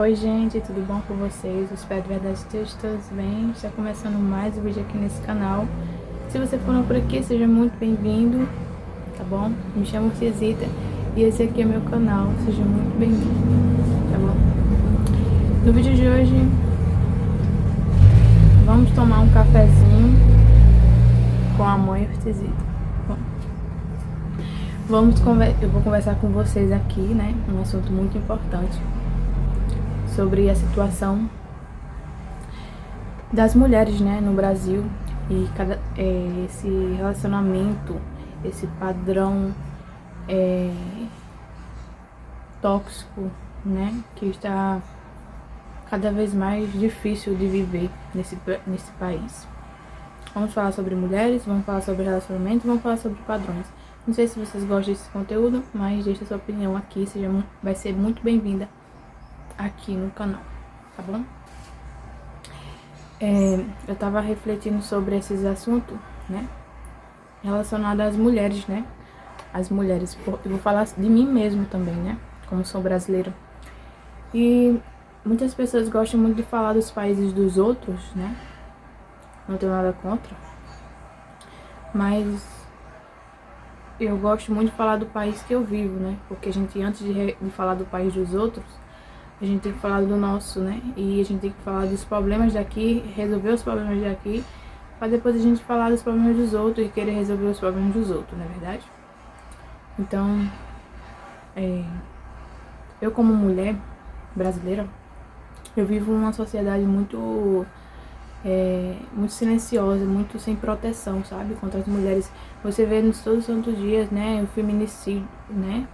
Oi gente, tudo bom com vocês? Eu espero de verdade que estejam todos bem. Está começando mais um vídeo aqui nesse canal. Se você for novo por aqui, seja muito bem-vindo, tá bom? Me chamo Cizita e esse aqui é meu canal, seja muito bem-vindo, tá bom? No vídeo de hoje, vamos tomar um cafezinho com a mãe Cizita. Eu vou conversar com vocês aqui, né? Um assunto muito importante sobre a situação das mulheres, né, no Brasil e esse relacionamento, esse padrão tóxico, né, que está cada vez mais difícil de viver nesse país. Vamos falar sobre mulheres, vamos falar sobre relacionamento, vamos falar sobre padrões. Não sei se vocês gostam desse conteúdo, mas deixa sua opinião aqui, vai ser muito bem-vinda aqui no canal, tá bom? Eu tava refletindo sobre esses assuntos, né, relacionados às mulheres, né, as mulheres, eu vou falar de mim mesmo também, né, como sou brasileira, e muitas pessoas gostam muito de falar dos países dos outros, né, não tenho nada contra, mas eu gosto muito de falar do país que eu vivo, né, porque a gente, antes de falar do país dos outros, a gente tem que falar do nosso, né? E a gente tem que falar dos problemas daqui, resolver os problemas daqui, para depois a gente falar dos problemas dos outros e querer resolver os problemas dos outros, não é verdade? Então, eu como mulher brasileira, eu vivo numa sociedade muito silenciosa, muito sem proteção, sabe? Contra as mulheres. Você vê nos todos os santos dias, né? O feminicídio, né?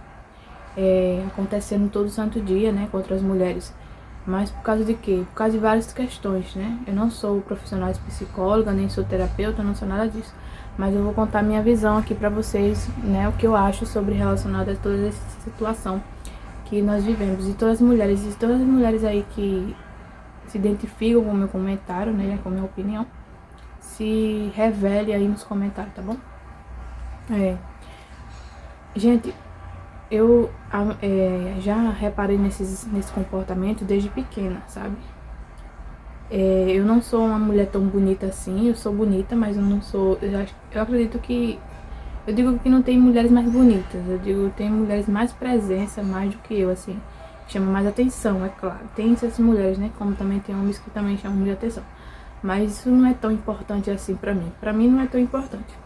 Acontecendo todo santo dia, né, contra as mulheres. Mas por causa de quê? Por causa de várias questões, né? Eu não sou profissional de psicóloga, nem sou terapeuta, não sou nada disso. Mas eu vou contar minha visão aqui pra vocês, né, o que eu acho sobre relacionado a toda essa situação que nós vivemos. E todas as mulheres aí que se identificam com o meu comentário, né, com a minha opinião, se revele aí nos comentários, tá bom? Gente, eu já reparei nesse comportamento desde pequena, sabe? Eu não sou uma mulher tão bonita assim, eu sou bonita, mas eu não sou... Eu acredito que... Eu digo que não tem mulheres mais bonitas, eu digo que tem mulheres mais presença, mais do que eu, assim. Chama mais atenção, é claro. Tem essas mulheres, né? Como também tem homens que também chamam de atenção. Mas isso não é tão importante assim pra mim. Pra mim não é tão importante.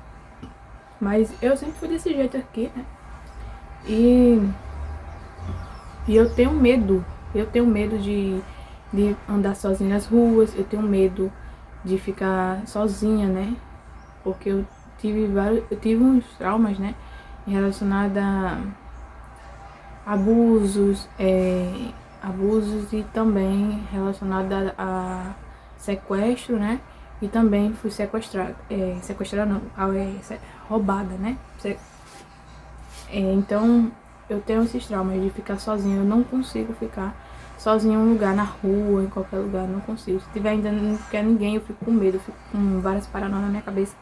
Mas eu sempre fui desse jeito aqui, né? E eu tenho medo de andar sozinha nas ruas, eu tenho medo de ficar sozinha, né? Porque eu tive uns traumas, né? Relacionados a abusos, e também relacionado a sequestro, né? E também fui sequestrada, roubada, né? Então, eu tenho esses traumas de ficar sozinha. Eu não consigo ficar sozinha em um lugar, na rua, em qualquer lugar, não consigo. Se tiver ainda não quer ninguém, eu fico com medo, eu fico com várias paranoias na minha cabeça.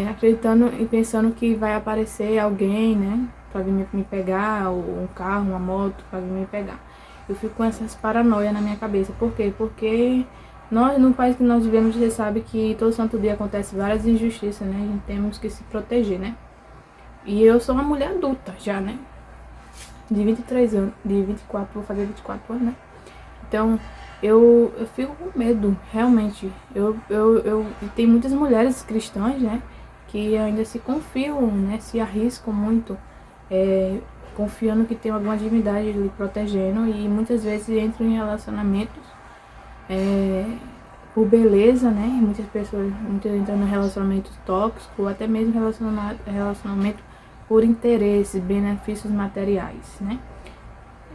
Acreditando e pensando que vai aparecer alguém, né, pra vir me pegar, ou um carro, uma moto, pra vir me pegar. Eu fico com essas paranoias na minha cabeça. Por quê? Porque nós, no país que nós vivemos, você sabe que todo santo dia acontece várias injustiças, né? A gente temos que se proteger, né? E eu sou uma mulher adulta já, né? De 23 anos, de 24, vou fazer 24 anos, né? Então, eu fico com medo, realmente. E tem muitas mulheres cristãs, né? Que ainda se confiam, né? Se arriscam muito, confiando que tem alguma divindade lhe protegendo. E muitas vezes entram em relacionamentos por beleza, né? Muitas entram em relacionamento tóxico, ou até mesmo relacionamento por interesse, benefícios materiais, né?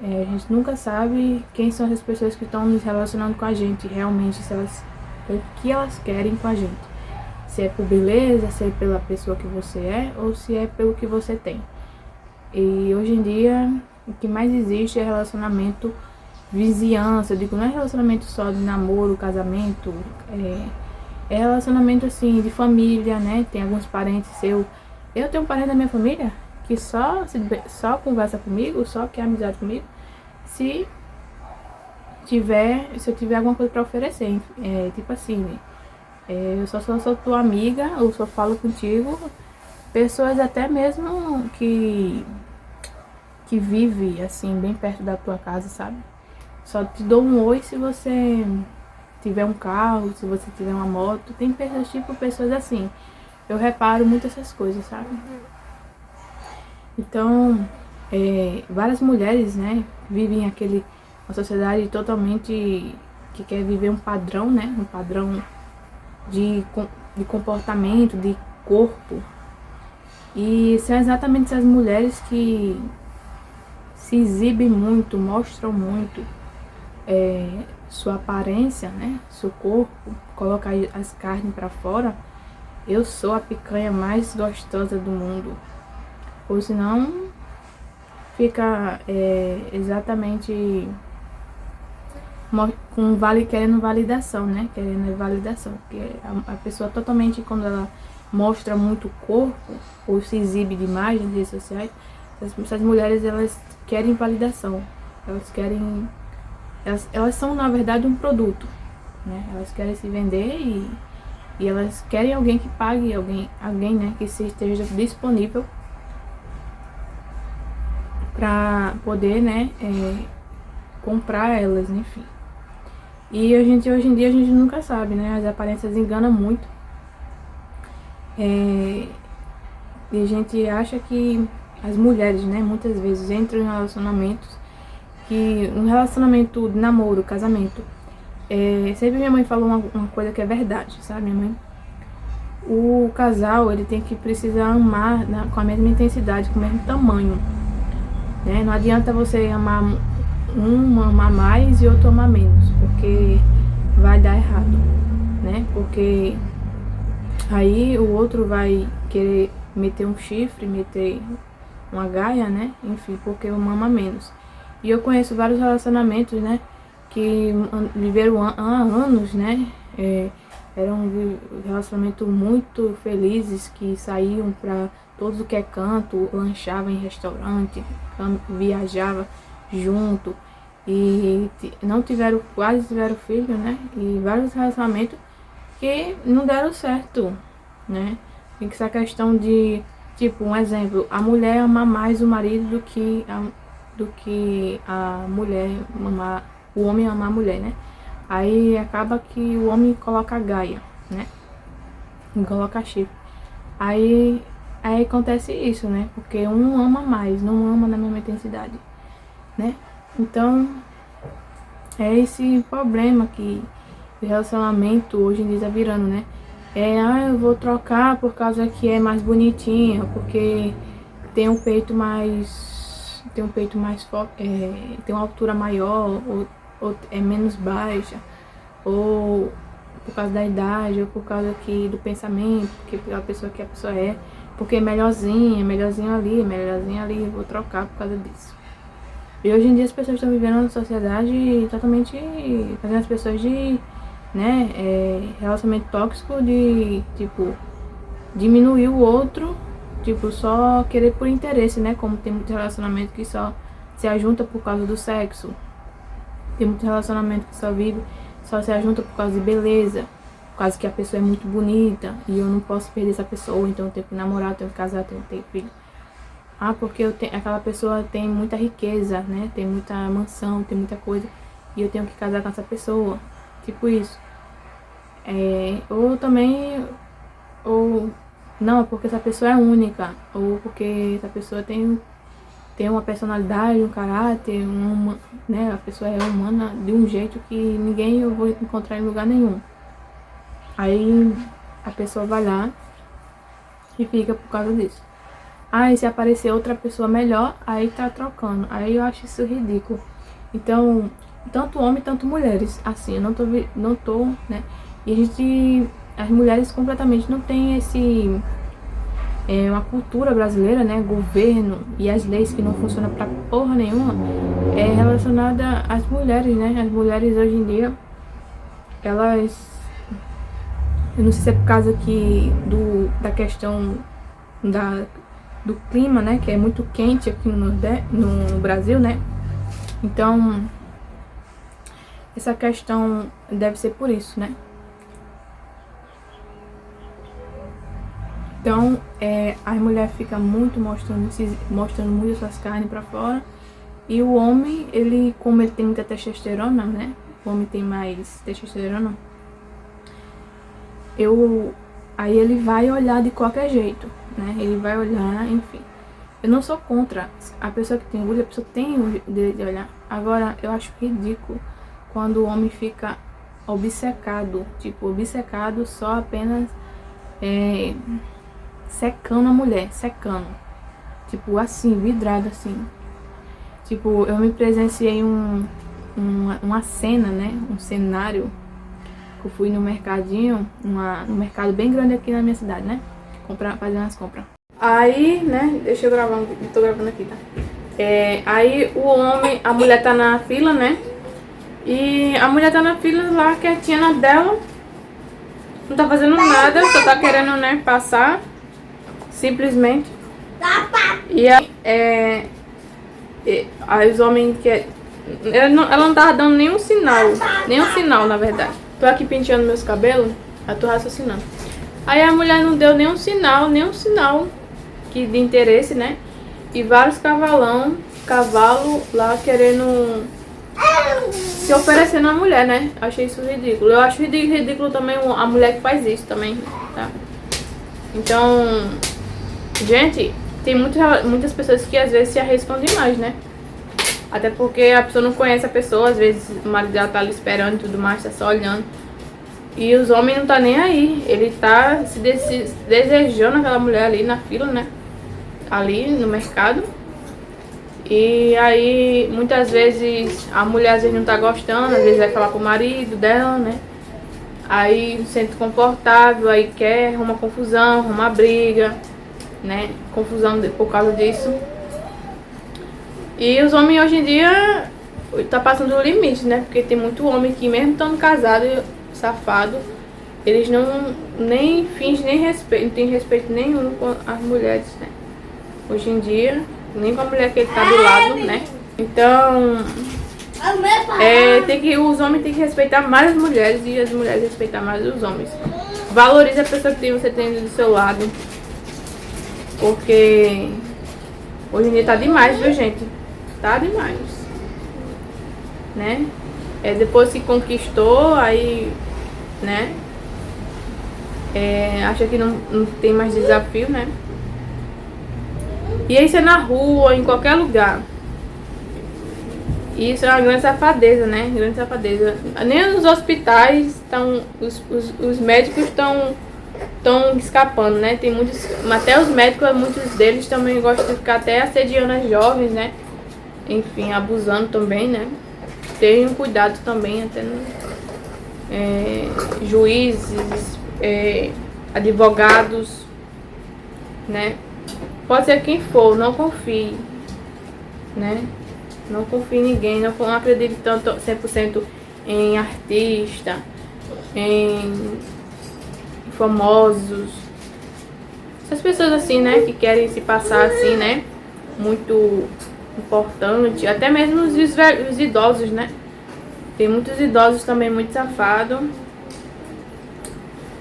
A gente nunca sabe quem são as pessoas que estão nos relacionando com a gente, realmente, o que elas querem com a gente. Se é por beleza, se é pela pessoa que você é, ou se é pelo que você tem. E hoje em dia, o que mais existe é relacionamento vizinhança. Eu digo, não é relacionamento só de namoro, casamento, é relacionamento, assim, de família, né? Tem alguns parentes seus. Eu tenho um parente da minha família que só conversa comigo, só quer amizade comigo, se eu tiver alguma coisa pra oferecer. Tipo assim, eu só sou tua amiga, eu só falo contigo. Pessoas até mesmo que vive assim, bem perto da tua casa, sabe? Só te dou um oi se você tiver um carro, se você tiver uma moto. Tem pessoas, tipo, pessoas assim. Eu reparo muito essas coisas, sabe? Então, várias mulheres, né, vivem uma sociedade totalmente que quer viver um padrão, né? Um padrão de comportamento, de corpo. E são exatamente essas mulheres que se exibem muito, mostram muito sua aparência, né? Seu corpo, colocar as carnes pra fora. Eu sou a picanha mais gostosa do mundo. Ou senão fica exatamente querendo validação, né? Querendo validação. Porque a pessoa totalmente, quando ela mostra muito o corpo ou se exibe demais nas redes sociais, essas mulheres, elas querem validação. Elas são, na verdade, um produto, né? Elas querem se vender e elas querem alguém que pague, alguém, né, que esteja disponível para poder, né, comprar elas, enfim. E hoje em dia a gente nunca sabe, né? As aparências enganam muito. E a gente acha que as mulheres, né, muitas vezes entram em relacionamentos, que um relacionamento de namoro, casamento, sempre minha mãe falou uma coisa que é verdade, sabe, minha mãe? O casal, ele tem que precisar amar, né, com a mesma intensidade, com o mesmo tamanho, né? Não adianta você amar amar mais e outro amar menos, porque vai dar errado, né? Porque aí o outro vai querer meter um chifre, meter uma gaia, né? Enfim, porque uma ama menos. E eu conheço vários relacionamentos, né, que viveram há anos, né? Eram um relacionamento muito felizes, que saíam pra todo que é canto, lanchavam em restaurante, viajava junto e quase tiveram filho, né? E vários relacionamentos que não deram certo, né? Tem que ser a questão de, tipo, um exemplo, a mulher amar mais o marido do que a mulher amar, o homem amar a mulher, né? Aí acaba que o homem coloca a gaia, né? E coloca chifre. Aí acontece isso, né? Porque um ama mais, não ama na mesma intensidade, né? Então, é esse problema que o relacionamento hoje em dia tá virando, né? Eu vou trocar por causa que é mais bonitinha, porque tem um peito mais forte, tem uma altura maior, ou é menos baixa, ou por causa da idade, ou por causa do pensamento, porque a pessoa que a pessoa porque é melhorzinho ali, eu vou trocar por causa disso. E hoje em dia as pessoas estão vivendo uma sociedade totalmente fazendo as pessoas né, relacionamento tóxico, de, tipo, diminuir o outro, tipo, só querer por interesse, né, como tem muito relacionamento que só se ajunta por causa do sexo, tem muito relacionamento que só se ajunta por causa de beleza, por causa que a pessoa é muito bonita e eu não posso perder essa pessoa, então eu tenho que namorar, eu tenho que casar, eu tenho que ter filho. Porque aquela pessoa tem muita riqueza, né, tem muita mansão, tem muita coisa, e eu tenho que casar com essa pessoa, tipo isso. Ou também, ou não, porque essa pessoa é única, ou porque essa pessoa tem uma personalidade, um caráter, né, a pessoa é humana de um jeito que ninguém eu vou encontrar em lugar nenhum. Aí a pessoa vai lá e fica por causa disso. E se aparecer outra pessoa melhor, aí tá trocando. Aí eu acho isso ridículo. Então, tanto homem, tanto mulheres, assim, eu não tô, né? E as mulheres completamente não tem uma cultura brasileira, né? Governo e as leis que não funcionam pra porra nenhuma, relacionada às mulheres, né? As mulheres hoje em dia, elas, eu não sei se é por causa da questão do clima, né, que é muito quente aqui no Brasil, né? Então, essa questão deve ser por isso, né? Então, a mulher fica muito mostrando muito suas carnes pra fora. E o homem, ele, como ele tem muita testosterona, né? O homem tem mais testosterona. Aí ele vai olhar de qualquer jeito, né? Ele vai olhar, enfim. Eu não sou contra. A pessoa que tem orgulho, a pessoa tem o direito de olhar. Agora, eu acho ridículo quando o homem fica obcecado. Tipo, obcecado só apenas secando a mulher, secando. Tipo, assim, vidrado assim. Tipo, eu me presenciei uma cena, né? Um cenário. Eu fui no mercadinho, um mercado bem grande aqui na minha cidade, né? Fazer umas compras. Aí, né? Deixa eu gravar, tô gravando aqui, tá? Aí o homem, a mulher tá na fila, né? E a mulher tá na fila lá, quietinha na dela. Não tá fazendo nada, só tá querendo, né, passar. Simplesmente. E aí os homens que... Ela não tava dando nenhum sinal, na verdade. Tô aqui penteando meus cabelos, eu tô raciocinando. Aí a mulher não deu nenhum sinal de interesse, né? E vários cavalo lá querendo se oferecendo à mulher, né? Achei isso ridículo. Eu acho ridículo também a mulher que faz isso também, tá? Então, gente, tem muitas pessoas que às vezes se arriscam demais, né? Até porque a pessoa não conhece a pessoa, às vezes o marido dela tá ali esperando e tudo mais, tá só olhando. E os homens não tá nem aí, ele tá se desejando aquela mulher ali na fila, né? Ali no mercado. E aí, muitas vezes, a mulher às vezes não tá gostando, às vezes vai falar pro marido dela, né? Aí não se sente confortável, aí quer arrumar confusão, arrumar briga, né? Confusão por causa disso. E os homens hoje em dia tá passando do limite, né? Porque tem muito homem que mesmo estando casado e safado, eles nem fingem nem respeito, não tem respeito nenhum com as mulheres, né? Hoje em dia, nem com a mulher que ele tá do lado, né? Então, os homens têm que respeitar mais as mulheres e as mulheres respeitar mais os homens. Valorize a pessoa que você tem do seu lado. Porque hoje em dia tá demais, viu, gente? Tá demais, né? Depois que conquistou, aí, né? Acha que não tem mais desafio, né? E isso é na rua, em qualquer lugar. E isso é uma grande safadeza, né? Grande safadeza. Nem nos hospitais estão, os médicos estão escapando, né? Tem muitos, até os médicos, muitos deles também gostam de ficar até assediando as jovens, né? Enfim, abusando também, né? Tenham cuidado também, até juízes, advogados, né? Pode ser quem for, não confie, né? Não confie em ninguém, não acredite tanto 100% em artista, em famosos. Essas pessoas assim, né? Que querem se passar assim, né? Muito importante, até mesmo os idosos, né? Tem muitos idosos também muito safados,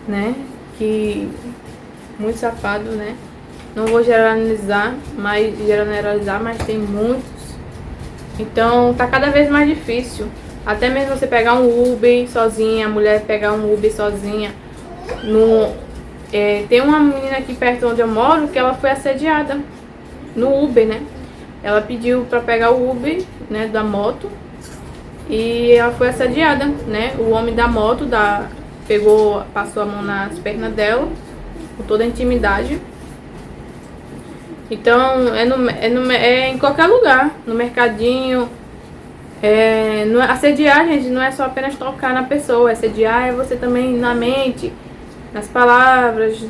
né? Muito safado, né? Não vou generalizar, mas tem muitos. Então tá cada vez mais difícil. Até mesmo você pegar um Uber sozinha, a mulher pegar um Uber sozinha. Tem uma menina aqui perto onde eu moro que ela foi assediada no Uber, né? Ela pediu pra pegar o Uber, né, da moto. E ela foi assediada, né? O homem da moto passou a mão nas pernas dela, com toda a intimidade. Então, em qualquer lugar, no mercadinho. Assediar, gente, não é só apenas tocar na pessoa. Assediar é você também na mente, nas palavras,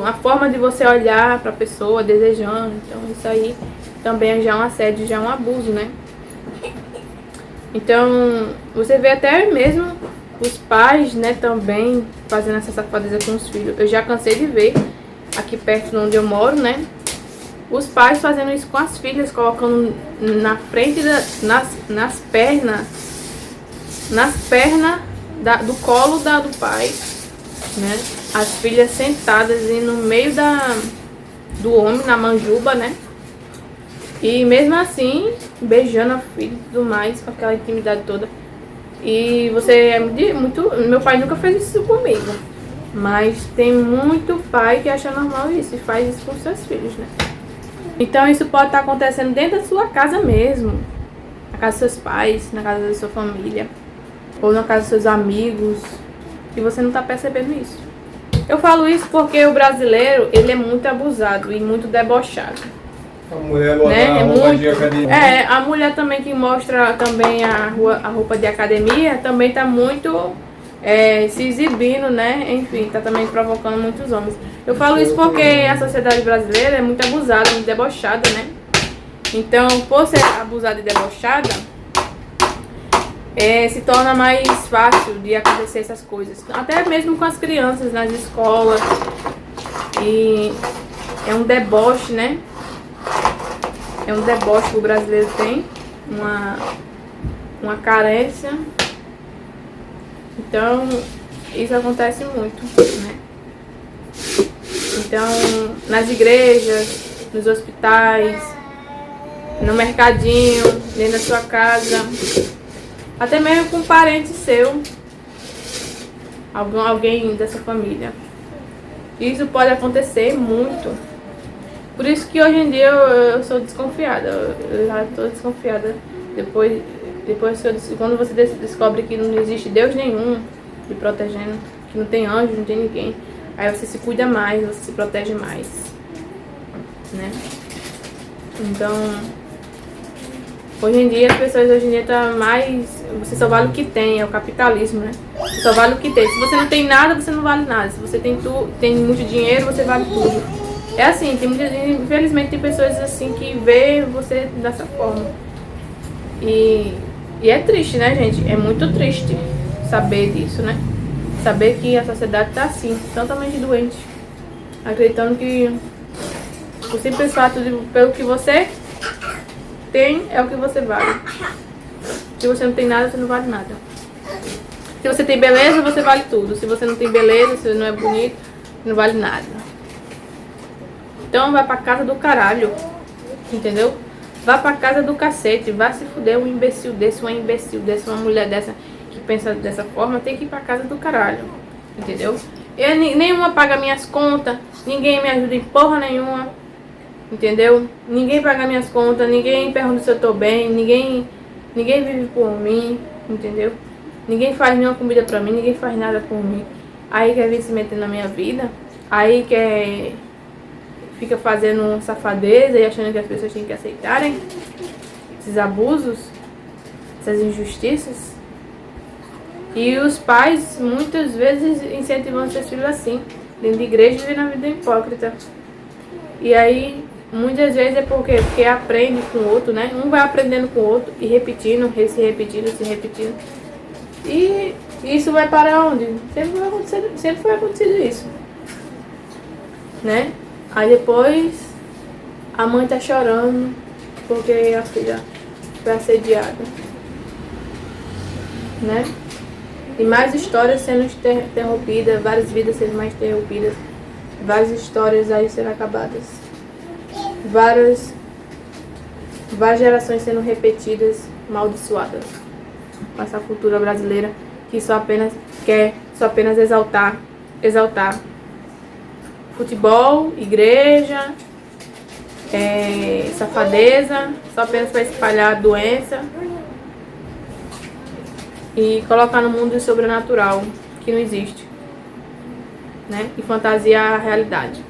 a forma de você olhar pra pessoa, desejando. Então, isso aí também já é um assédio, já é um abuso, né? Então, você vê até mesmo os pais, né, também fazendo essa safadeza com os filhos. Eu já cansei de ver aqui perto de onde eu moro, né? Os pais fazendo isso com as filhas, colocando na frente, nas pernas nas pernas do colo do pai, né? As filhas sentadas e no meio do homem, na manjuba, né? E mesmo assim, beijando a filha e tudo mais, com aquela intimidade toda. E você é muito... Meu pai nunca fez isso comigo. Mas tem muito pai que acha normal isso e faz isso com seus filhos, né? Então isso pode estar acontecendo dentro da sua casa mesmo. Na casa dos seus pais, na casa da sua família. Ou na casa dos seus amigos. E você não está percebendo isso. Eu falo isso porque o brasileiro, ele é muito abusado e muito debochado. A mulher bota, né? a roupa de academia. A mulher também que mostra também a roupa de academia também tá muito se exibindo, né? Enfim, tá também provocando muitos homens. Eu falo isso porque a sociedade brasileira é muito abusada, muito debochada, né? Então, por ser abusada e debochada, se torna mais fácil de acontecer essas coisas. Até mesmo com as crianças nas escolas. E é um deboche, né? É um deboche que o brasileiro tem, uma carência. Então, isso acontece muito, né? Então, nas igrejas, nos hospitais, no mercadinho, dentro da sua casa, até mesmo com um parente seu, alguém dessa família. Isso pode acontecer muito. Por isso que hoje em dia eu sou desconfiada. Eu já estou desconfiada. Depois que quando você descobre que não existe Deus nenhum te protegendo, que não tem anjo, não tem ninguém, aí você se cuida mais, você se protege mais, né? Então, hoje em dia as pessoas tá mais... Você só vale o que tem, é o capitalismo, né? Você só vale o que tem. Se você não tem nada, você não vale nada. Se você tem muito dinheiro, você vale tudo. É assim, infelizmente tem pessoas assim que vê você dessa forma. E é triste, né, gente? É muito triste saber disso, né? Saber que a sociedade tá assim, totalmente doente. Acreditando que o simples fato pelo que você tem é o que você vale. Se você não tem nada, você não vale nada. Se você tem beleza, você vale tudo. Se você não tem beleza, se você não é bonito, não vale nada. Então vai pra casa do caralho, entendeu? Vai pra casa do cacete, vai se fuder um imbecil desse, uma mulher dessa que pensa dessa forma, tem que ir pra casa do caralho, entendeu? Nenhuma paga minhas contas, ninguém me ajuda em porra nenhuma, entendeu? Ninguém paga minhas contas, ninguém pergunta se eu tô bem, ninguém vive por mim, entendeu? Ninguém faz nenhuma comida pra mim, ninguém faz nada por mim. Aí quer vir se meter na minha vida, aí fica fazendo safadeza e achando que as pessoas têm que aceitarem esses abusos, essas injustiças. E os pais muitas vezes incentivam seus filhos assim, dentro de igreja e vivendo a vida hipócrita. E aí muitas vezes é porque aprende com o outro, né? Um vai aprendendo com o outro e repetindo, se repetindo. E isso vai para onde? Sempre foi acontecido isso, né? Aí depois a mãe tá chorando porque a filha foi assediada, né? E mais histórias sendo interrompidas, várias vidas sendo mais interrompidas, várias histórias aí sendo acabadas, várias gerações sendo repetidas, amaldiçoadas com essa cultura brasileira que só apenas exaltar futebol, igreja, safadeza, só apenas para espalhar doença e colocar no mundo o sobrenatural que não existe, né? E fantasiar a realidade,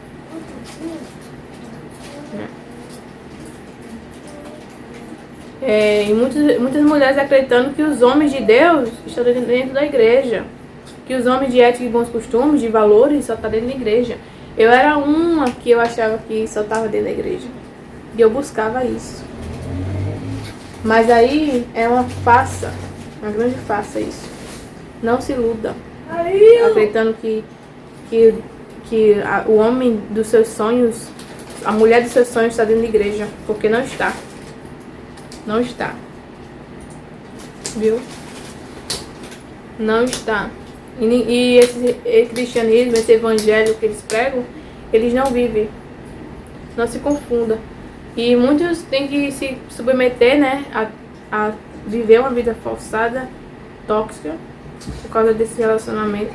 né? E muitas mulheres acreditando que os homens de Deus estão dentro da igreja, que os homens de ética e bons costumes, de valores, só estão dentro da igreja. Eu era uma que eu achava que só estava dentro da igreja. E eu buscava isso. Mas aí é uma farsa, uma grande farsa isso. Não se iluda. Acreditando que o homem dos seus sonhos, a mulher dos seus sonhos está dentro da igreja. Porque não está. Não está. Viu? Não está. E esse cristianismo, esse evangelho que eles pregam, eles não vivem. Não se confunda. E muitos têm que se submeter, né, a viver uma vida forçada, tóxica, por causa desse relacionamento,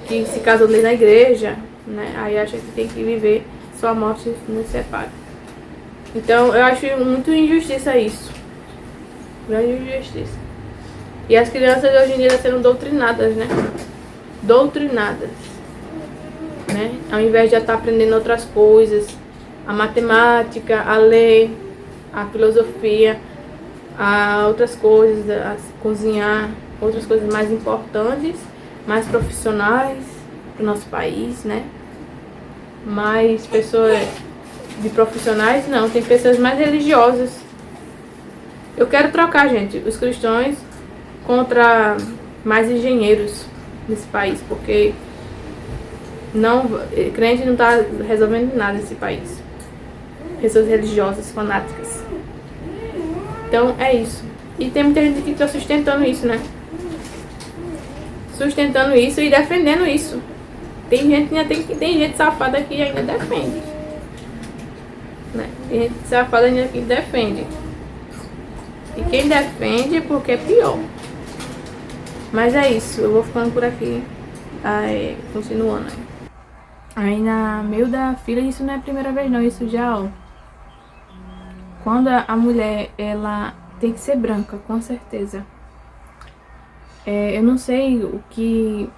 que se casou na igreja, né, aí acha que tem que viver sua morte nos separa. Então eu acho muito injustiça isso. Grande injustiça. E as crianças hoje em dia estão sendo doutrinadas, né? Doutrinadas. Né? Ao invés de estar aprendendo outras coisas, a matemática, a ler, a filosofia, a outras coisas, a cozinhar, outras coisas mais importantes, mais profissionais para o nosso país, né? Mais pessoas de profissionais, não, tem pessoas mais religiosas. Eu quero trocar, gente, os cristãos contra mais engenheiros nesse país, porque crente não está resolvendo nada nesse país. Pessoas religiosas, fanáticas. Então é isso. E tem muita gente que está sustentando isso, né? Sustentando isso e defendendo isso. Tem gente safada que ainda defende. Né? Tem gente safada ainda que defende. E quem defende é porque é pior. Mas é isso, eu vou ficando por aqui. Aí, continuando. Aí na meio da fila, isso não é a primeira vez não, isso já, ó. Quando a mulher, ela tem que ser branca, com certeza. Eu não sei o que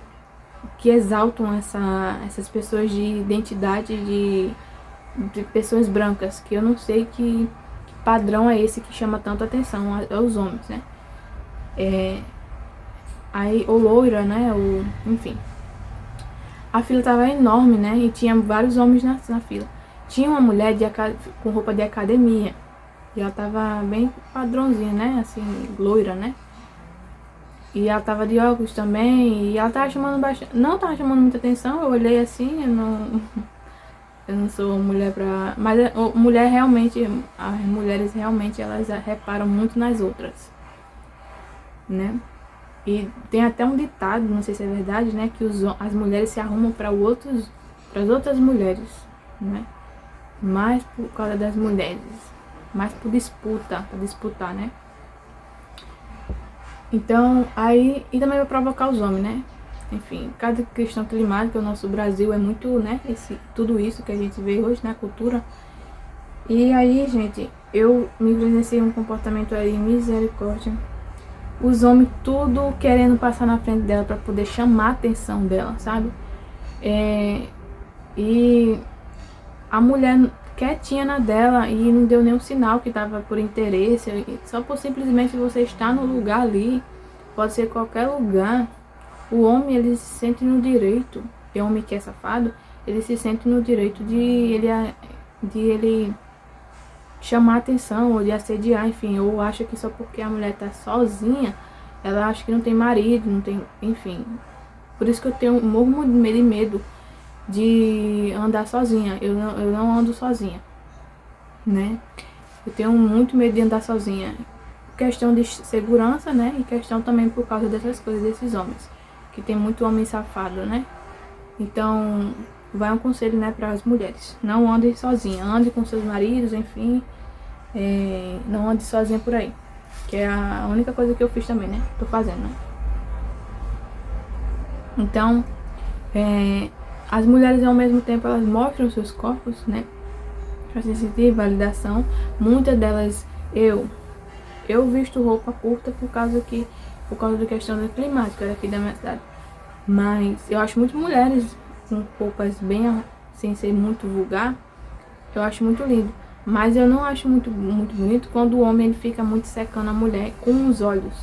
exaltam essas pessoas de identidade de pessoas brancas, que eu não sei que padrão é esse que chama tanto atenção aos homens, né? Aí, ou loira, né? Enfim. A fila tava enorme, né? E tinha vários homens na fila. Tinha uma mulher com roupa de academia. E ela tava bem padrãozinha, né? Assim, loira, né? E ela tava de óculos também. E ela tava chamando bastante. Não tava chamando muita atenção. Eu olhei assim, eu não sou mulher pra... Mas mulher realmente... As mulheres realmente, elas reparam muito nas outras. Né? E tem até um ditado, não sei se é verdade, né? Que as mulheres se arrumam para as outras mulheres, né? Mais por causa das mulheres. Mais por disputa, para disputar, né? Então, aí... E também vai provocar os homens, né? Enfim, cada questão climática, o nosso Brasil é muito, né? Tudo isso que a gente vê hoje na cultura. E aí, gente, eu me presenciei um comportamento aí, misericórdia. Os homens tudo querendo passar na frente dela pra poder chamar a atenção dela, sabe? E a mulher quietinha na dela e não deu nenhum sinal que tava por interesse. Só por simplesmente você estar no lugar ali, pode ser qualquer lugar. O homem, ele se sente no direito, e o homem que é safado, ele se sente no direito de ele chamar atenção, ou de assediar, enfim, ou acha que só porque a mulher tá sozinha, ela acha que não tem marido, não tem, enfim. Por isso que eu tenho morro de medo de andar sozinha. Eu não ando sozinha, né? Eu tenho muito medo de andar sozinha. Questão de segurança, né? E questão também por causa dessas coisas, desses homens. Que tem muito homem safado, né? Então, vai um conselho, né, para as mulheres. Não andem sozinha, ande com seus maridos, enfim. Não ande sozinha por aí. Que é a única coisa que eu fiz também, né? Tô fazendo, né? Então, as mulheres ao mesmo tempo, elas mostram seus corpos, né? Pra se sentir validação. Muitas delas, eu visto roupa curta por causa da questão climática daqui da minha cidade. Mas eu acho muito mulheres com roupas bem, sem ser muito vulgar, eu acho muito lindo. Mas eu não acho muito bonito quando o homem ele fica muito secando a mulher com os olhos,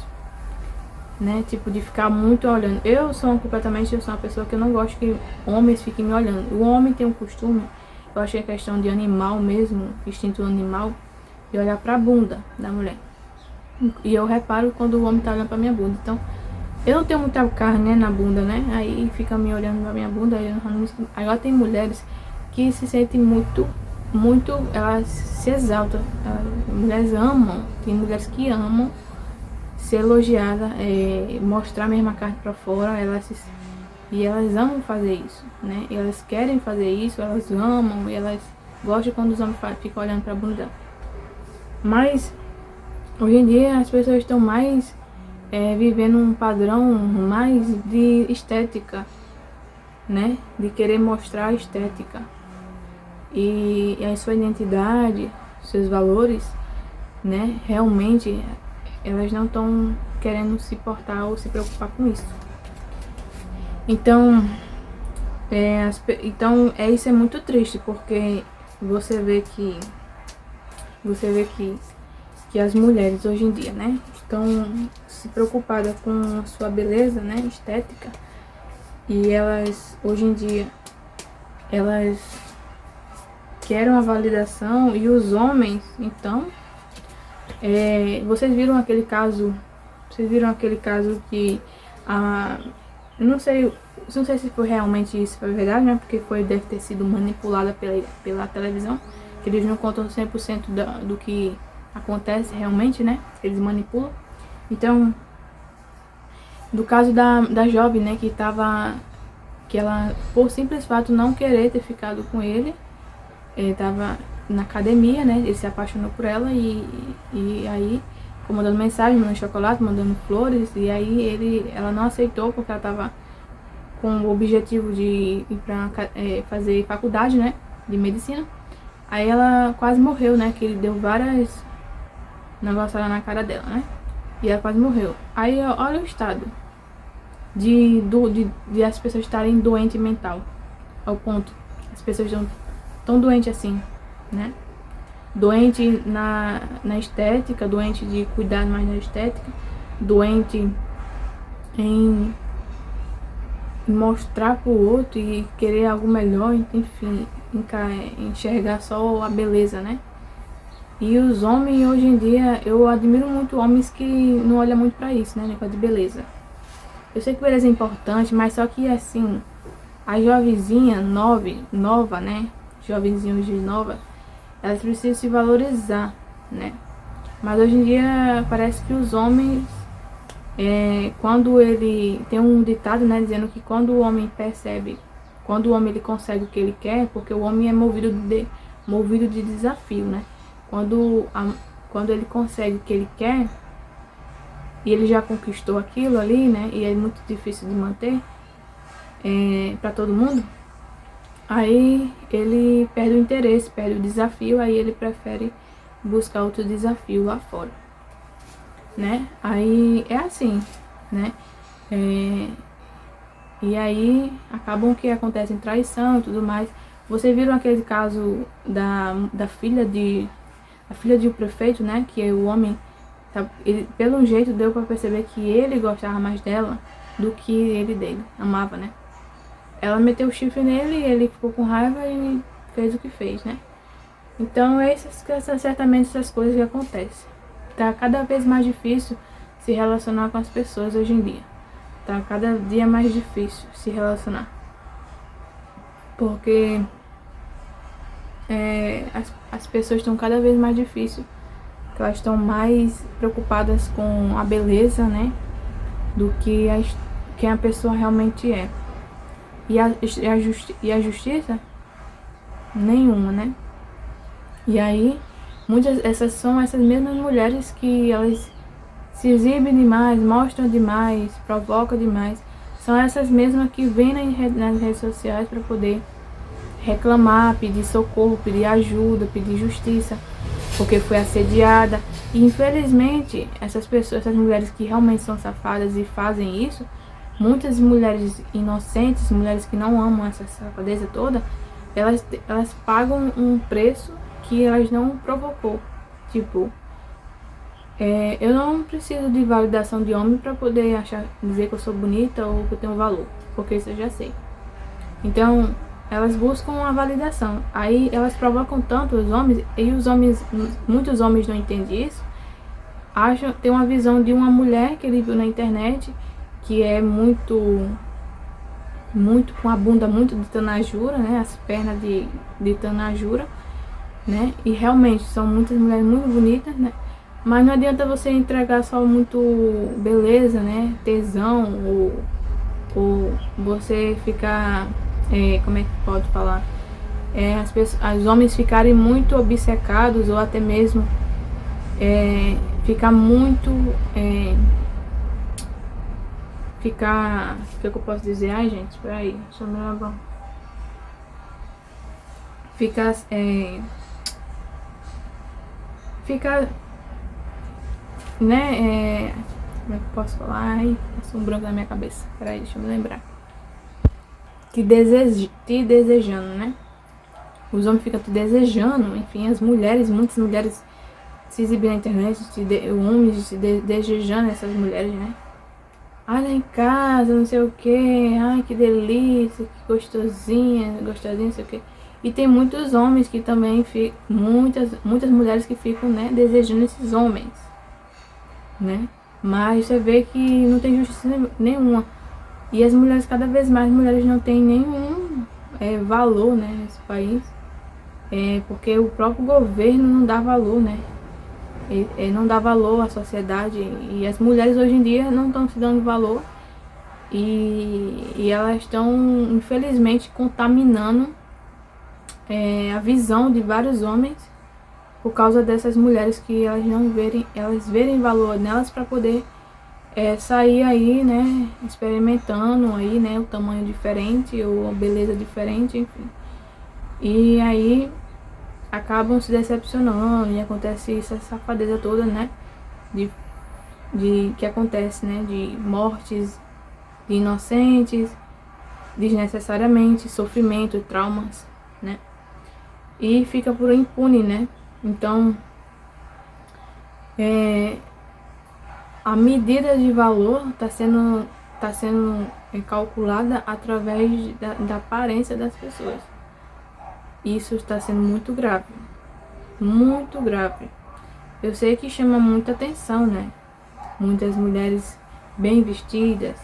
né? Tipo, de ficar muito olhando. Eu sou uma pessoa que eu não gosto que homens fiquem me olhando. O homem tem um costume, eu acho que é questão de animal mesmo, instinto animal, de olhar pra bunda da mulher. E eu reparo quando o homem tá olhando pra minha bunda. Então, eu não tenho muita carne, né, na bunda, né? Aí fica me olhando pra minha bunda. Agora tem mulheres que se sentem muito, elas se exaltam. Mulheres amam. Tem mulheres que amam ser elogiada, mostrar mesmo a carne pra fora, e elas amam fazer isso, né? E elas querem fazer isso, elas amam, e elas gostam quando os homens ficam olhando pra bunda dela. Mas hoje em dia as pessoas estão mais vivendo um padrão mais de estética, né? De querer mostrar a estética e a sua identidade, seus valores, né? Realmente elas não estão querendo se portar ou se preocupar com isso. Então, isso é muito triste, porque você vê que as mulheres hoje em dia, né, estão se preocupadas com a sua beleza, né, estética, e elas, hoje em dia, elas querem uma validação, e os homens, então, vocês viram aquele caso que não sei se foi realmente isso, foi verdade, né, porque deve ter sido manipulada pela televisão, que eles não contam 100% do que acontece realmente, né? Eles manipulam. Então, do caso da jovem, né? Que ela, por simples fato, não querer ter ficado com ele, tava na academia, né? Ele se apaixonou por ela e aí ficou mandando mensagem, mandando chocolate, mandando flores, e aí ela não aceitou porque ela tava com o objetivo de ir pra fazer faculdade, né? De medicina. Aí ela quase morreu, né? Que ele deu várias negócios na cara dela, né? E ela quase morreu. Aí olha o estado de as pessoas estarem doentes mental. Ao ponto. As pessoas estão tão doentes assim, né? Doente na estética, doente de cuidar mais da estética, doente em mostrar pro outro e querer algo melhor, enfim, enxergar só a beleza, né? E os homens hoje em dia, eu admiro muito homens que não olham muito pra isso, né? Negócio de beleza. Eu sei que beleza é importante, mas só que assim, a jovenzinha nova, né? Jovenzinha hoje nova, elas precisam se valorizar, né? Mas hoje em dia parece que os homens, quando ele tem um ditado, né, dizendo que quando o homem ele consegue o que ele quer, porque o homem é movido de desafio, né? Quando ele consegue o que ele quer e ele já conquistou aquilo ali, né? E é muito difícil de manter para todo mundo. Aí ele perde o interesse, perde o desafio, aí ele prefere buscar outro desafio lá fora, né? Aí é assim, né? E aí acabam que acontece traição e tudo mais. Vocês viram aquele caso da filha de um prefeito, né? Que o homem, pelo jeito, deu pra perceber que ele gostava mais dela do que ele dele, amava, né? Ela meteu o chifre nele e ele ficou com raiva e fez o que fez, né? Então, certamente essas coisas que acontecem. Tá cada vez mais difícil se relacionar com as pessoas hoje em dia. Tá cada dia mais difícil se relacionar. Porque as pessoas estão cada vez mais difíceis. Elas estão mais preocupadas com a beleza, né? Do que quem a pessoa realmente é. E a justiça? Nenhuma, né? E aí, são essas mesmas mulheres que elas se exibem demais, mostram demais, provocam demais. São essas mesmas que vêm nas redes sociais para poder reclamar, pedir socorro, pedir ajuda, pedir justiça, porque foi assediada. E infelizmente, essas mulheres que realmente são safadas e fazem isso, muitas mulheres inocentes, mulheres que não amam essa safadeza toda, elas pagam um preço que elas não provocou. Tipo, eu não preciso de validação de homem para poder dizer que eu sou bonita ou que eu tenho valor, porque isso eu já sei. Então, elas buscam uma validação. Aí elas provocam tanto os homens, e muitos homens não entendem isso, tem uma visão de uma mulher que ele viu na internet, que é muito com a bunda muito de tanajura, né? As pernas de tanajura, né? E realmente são muitas mulheres muito bonitas, né? Mas não adianta você entregar só muito beleza, né? Tesão, ou você ficar, como é que pode falar? Os homens ficarem muito obcecados, ou até mesmo ficar muito, o que eu posso dizer? Ai, gente, peraí, deixa eu me lembrar. Ficar, né, como é que eu posso falar? Ai, passou um branco na minha cabeça, peraí, deixa eu me lembrar. Te desejando, né? Os homens ficam te desejando, enfim, as mulheres, muitas mulheres se exibem na internet, homens se desejando essas mulheres, né? Ai, lá em casa, não sei o que, ai, que delícia, que gostosinha, não sei o que. E tem muitos homens que também ficam, muitas mulheres que ficam, né, desejando esses homens, né? Mas você vê que não tem justiça nenhuma. E as mulheres, cada vez mais, mulheres não têm nenhum valor, né, nesse país. Porque o próprio governo não dá valor, né? Não dá valor à sociedade. E as mulheres hoje em dia não estão se dando valor. E elas estão, infelizmente, contaminando a visão de vários homens por causa dessas mulheres, que elas verem valor nelas para poder sair aí, né, experimentando aí, né, o tamanho diferente ou a beleza diferente, enfim. E aí acabam se decepcionando e acontece essa safadeza toda, né, de que acontece, né, de mortes de inocentes desnecessariamente, sofrimento, traumas, né, e fica por impune, né. Então a medida de valor está sendo calculada através da aparência das pessoas. Isso está sendo muito grave. Muito grave. Eu sei que chama muita atenção, né? Muitas mulheres bem vestidas,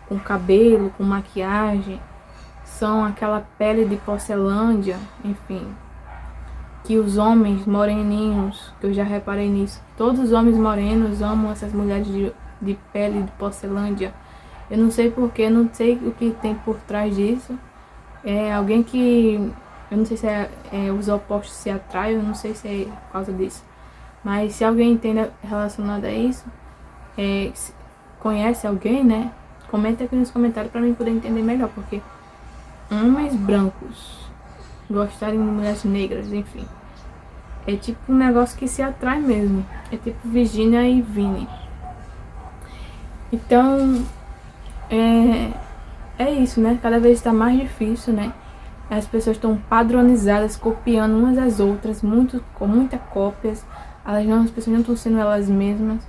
com cabelo, com maquiagem, são aquela pele de porcelândia, enfim. Que os homens moreninhos, que eu já reparei nisso, todos os homens morenos amam essas mulheres de pele de porcelândia. Eu não sei porquê, não sei o que tem por trás disso. Alguém que... Eu não sei se os opostos se atraem, eu não sei se é por causa disso. Mas se alguém entende relacionado a isso, conhece alguém, né? Comenta aqui nos comentários para mim poder entender melhor. Porque homens brancos gostarem de mulheres negras, enfim. É tipo um negócio que se atrai mesmo. É tipo Virginia e Vini. Então, é isso, né? Cada vez está mais difícil, né? As pessoas estão padronizadas, copiando umas às outras, com muitas cópias. As pessoas não estão sendo elas mesmas.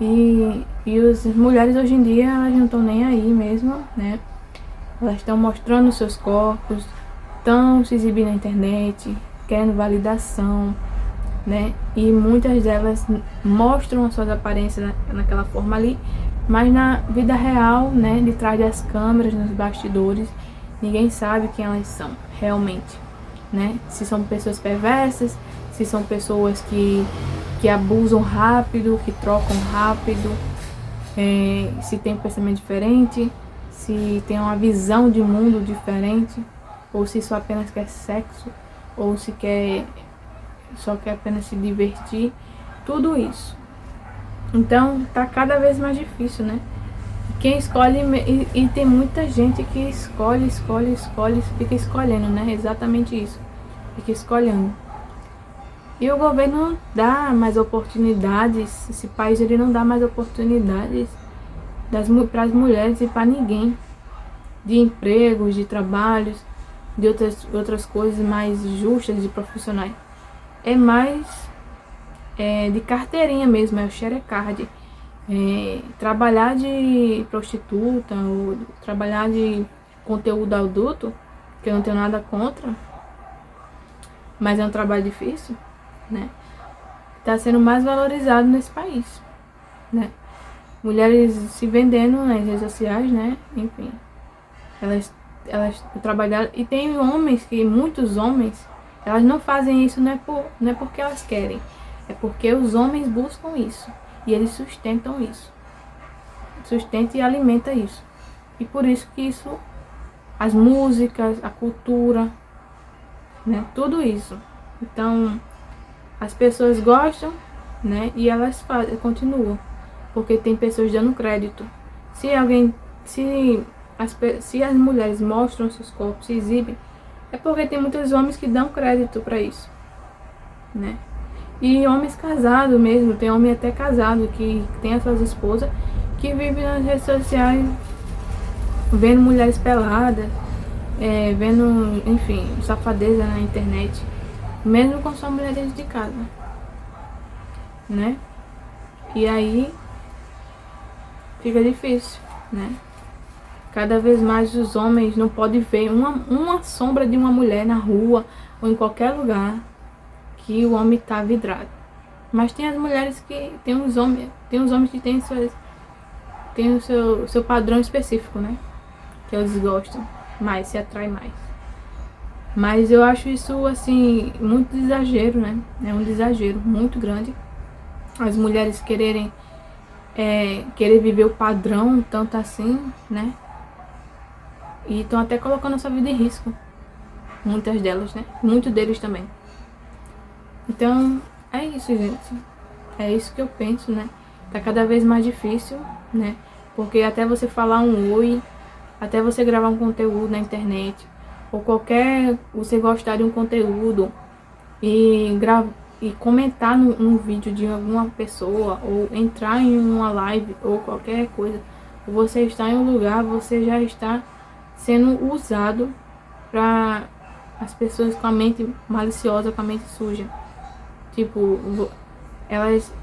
E as mulheres hoje em dia, elas não estão nem aí mesmo, né? Elas estão mostrando seus corpos, estão se exibindo na internet, querendo validação, né? E muitas delas mostram as suas aparências naquela forma ali, mas na vida real, né, de trás das câmeras, nos bastidores, ninguém sabe quem elas são realmente, né? Se são pessoas perversas, se são pessoas que abusam rápido, que trocam rápido, se tem um pensamento diferente, se tem uma visão de mundo diferente, ou se só apenas quer sexo, ou se só quer apenas se divertir, tudo isso. Então tá cada vez mais difícil, né? Quem escolhe, e tem muita gente que escolhe, fica escolhendo, né? Exatamente isso, fica escolhendo. E o governo não dá mais oportunidades, esse país ele não dá mais oportunidades para as mulheres e para ninguém, de empregos, de trabalhos, de outras coisas mais justas e profissionais. É mais de carteirinha mesmo, é o xerecard. Trabalhar de prostituta ou trabalhar de conteúdo adulto, que eu não tenho nada contra, mas é um trabalho difícil, né? Tá sendo mais valorizado nesse país, né? Mulheres se vendendo nas redes sociais, né? Enfim, elas trabalham. E tem homens muitos homens, elas não fazem isso não é porque elas querem, É porque os homens buscam isso. E eles sustentam isso. Sustenta e alimenta isso. E por isso que isso, as músicas, a cultura, né? Tudo isso. Então, as pessoas gostam, né? E elas continuam. Porque tem pessoas dando crédito. Se as mulheres mostram seus corpos, se exibem, é porque tem muitos homens que dão crédito para isso, né? E homens casados mesmo, tem homem até casado que tem as suas esposas que vive nas redes sociais vendo mulheres peladas, vendo, enfim, safadeza na internet, mesmo com sua mulher dentro de casa, né? E aí fica difícil, né? Cada vez mais os homens não podem ver uma sombra de uma mulher na rua ou em qualquer lugar que o homem tá vidrado. Mas tem as mulheres que tem uns homens que tem o seu padrão específico, né? Que eles gostam mais, se atraem mais. Mas eu acho isso assim muito exagero, né? É um exagero muito grande. As mulheres querer viver o padrão tanto assim, né? E estão até colocando a sua vida em risco. Muitas delas, né? Muitos deles também. Então, é isso, gente. É isso que eu penso, né? Tá cada vez mais difícil, né? Porque até você falar um oi, até você gravar um conteúdo na internet, ou você gostar de um conteúdo e comentar no vídeo de alguma pessoa, ou entrar em uma live, ou qualquer coisa, ou você está em um lugar, você já está sendo usado para as pessoas com a mente maliciosa, com a mente suja. Tipo, elas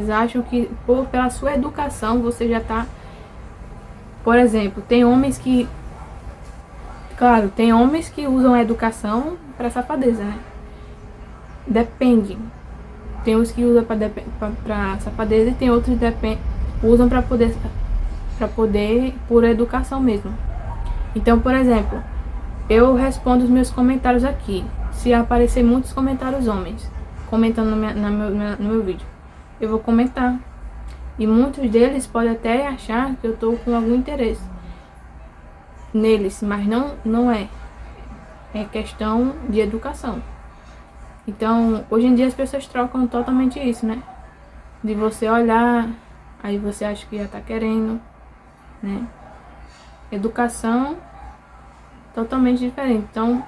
acham que pela sua educação você já tá... Por exemplo, tem homens que... Claro, tem homens que usam a educação para safadeza, né? Depende. Tem uns que usam para safadeza e tem outros que usam para poder por educação mesmo. Então, por exemplo, eu respondo os meus comentários aqui. Se aparecer muitos comentários homens comentando no meu vídeo, eu vou comentar. E muitos deles podem até achar que eu estou com algum interesse neles, mas não é. É questão de educação. Então, hoje em dia as pessoas trocam totalmente isso, né? De você olhar, aí você acha que já tá querendo, né? Educação totalmente diferente. Então,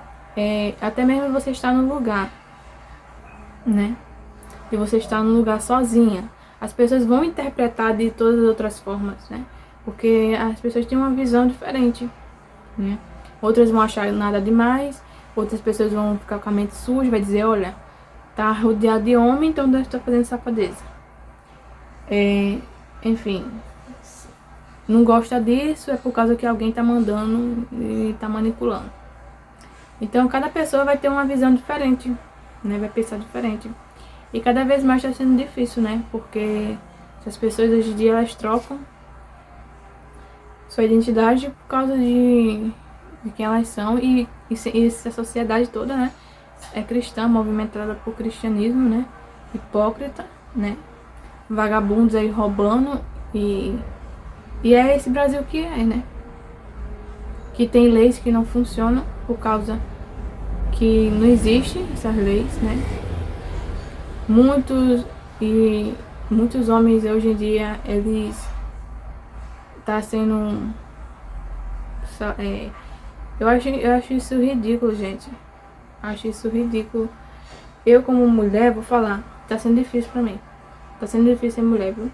até mesmo você estar no lugar, né? E você está no lugar sozinha, as pessoas vão interpretar de todas as outras formas, né? Porque as pessoas têm uma visão diferente, né? Outras vão achar nada demais, outras pessoas vão ficar com a mente suja, vai dizer, olha, tá rodeado de homem, então deve estar fazendo safadeza. Enfim, não gosta disso, é por causa que alguém tá mandando e tá manipulando. Então cada pessoa vai ter uma visão diferente, né? Vai pensar diferente. E cada vez mais está sendo difícil, né? Porque as pessoas hoje em dia elas trocam sua identidade por causa de quem elas são. E essa sociedade toda, né? É cristã, movimentada por cristianismo, né? Hipócrita, né? Vagabundos aí roubando. E é esse Brasil que né? Que tem leis que não funcionam por causa que não existem essas leis, né? Muitos homens hoje em dia, eles tá sendo... eu acho isso ridículo, gente. Acho isso ridículo. Eu como mulher, vou falar, tá sendo difícil pra mim. Tá sendo difícil ser mulher, viu?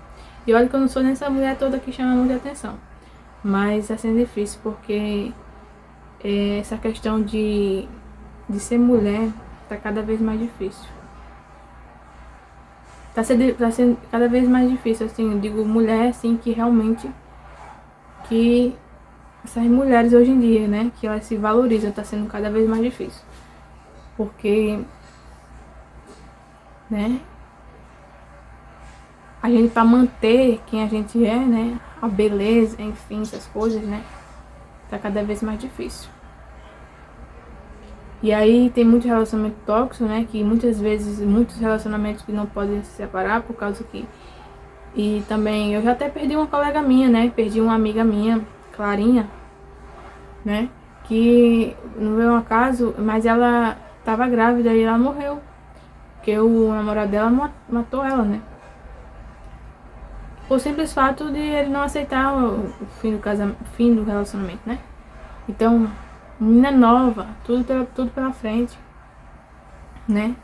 E olha que eu não sou nessa mulher toda que chama muita atenção. Mas tá sendo difícil porque essa questão de ser mulher tá cada vez mais difícil. Tá sendo cada vez mais difícil, assim, eu digo mulher, assim, que realmente, que essas mulheres hoje em dia, né, que elas se valorizam, tá sendo cada vez mais difícil. Porque, né, a gente pra manter quem a gente é, né, a beleza, enfim, essas coisas, né, tá cada vez mais difícil. E aí tem muito relacionamento tóxico, né? Que muitas vezes, muitos relacionamentos que não podem se separar por causa que... E também, eu já até perdi uma colega minha, né? Perdi uma amiga minha, Clarinha, né? Que não veio um acaso, mas ela tava grávida e ela morreu. Porque o namorado dela matou ela, né? Por simples fato de ele não aceitar o fim do relacionamento, né? Então, menina nova, tudo pela frente, né?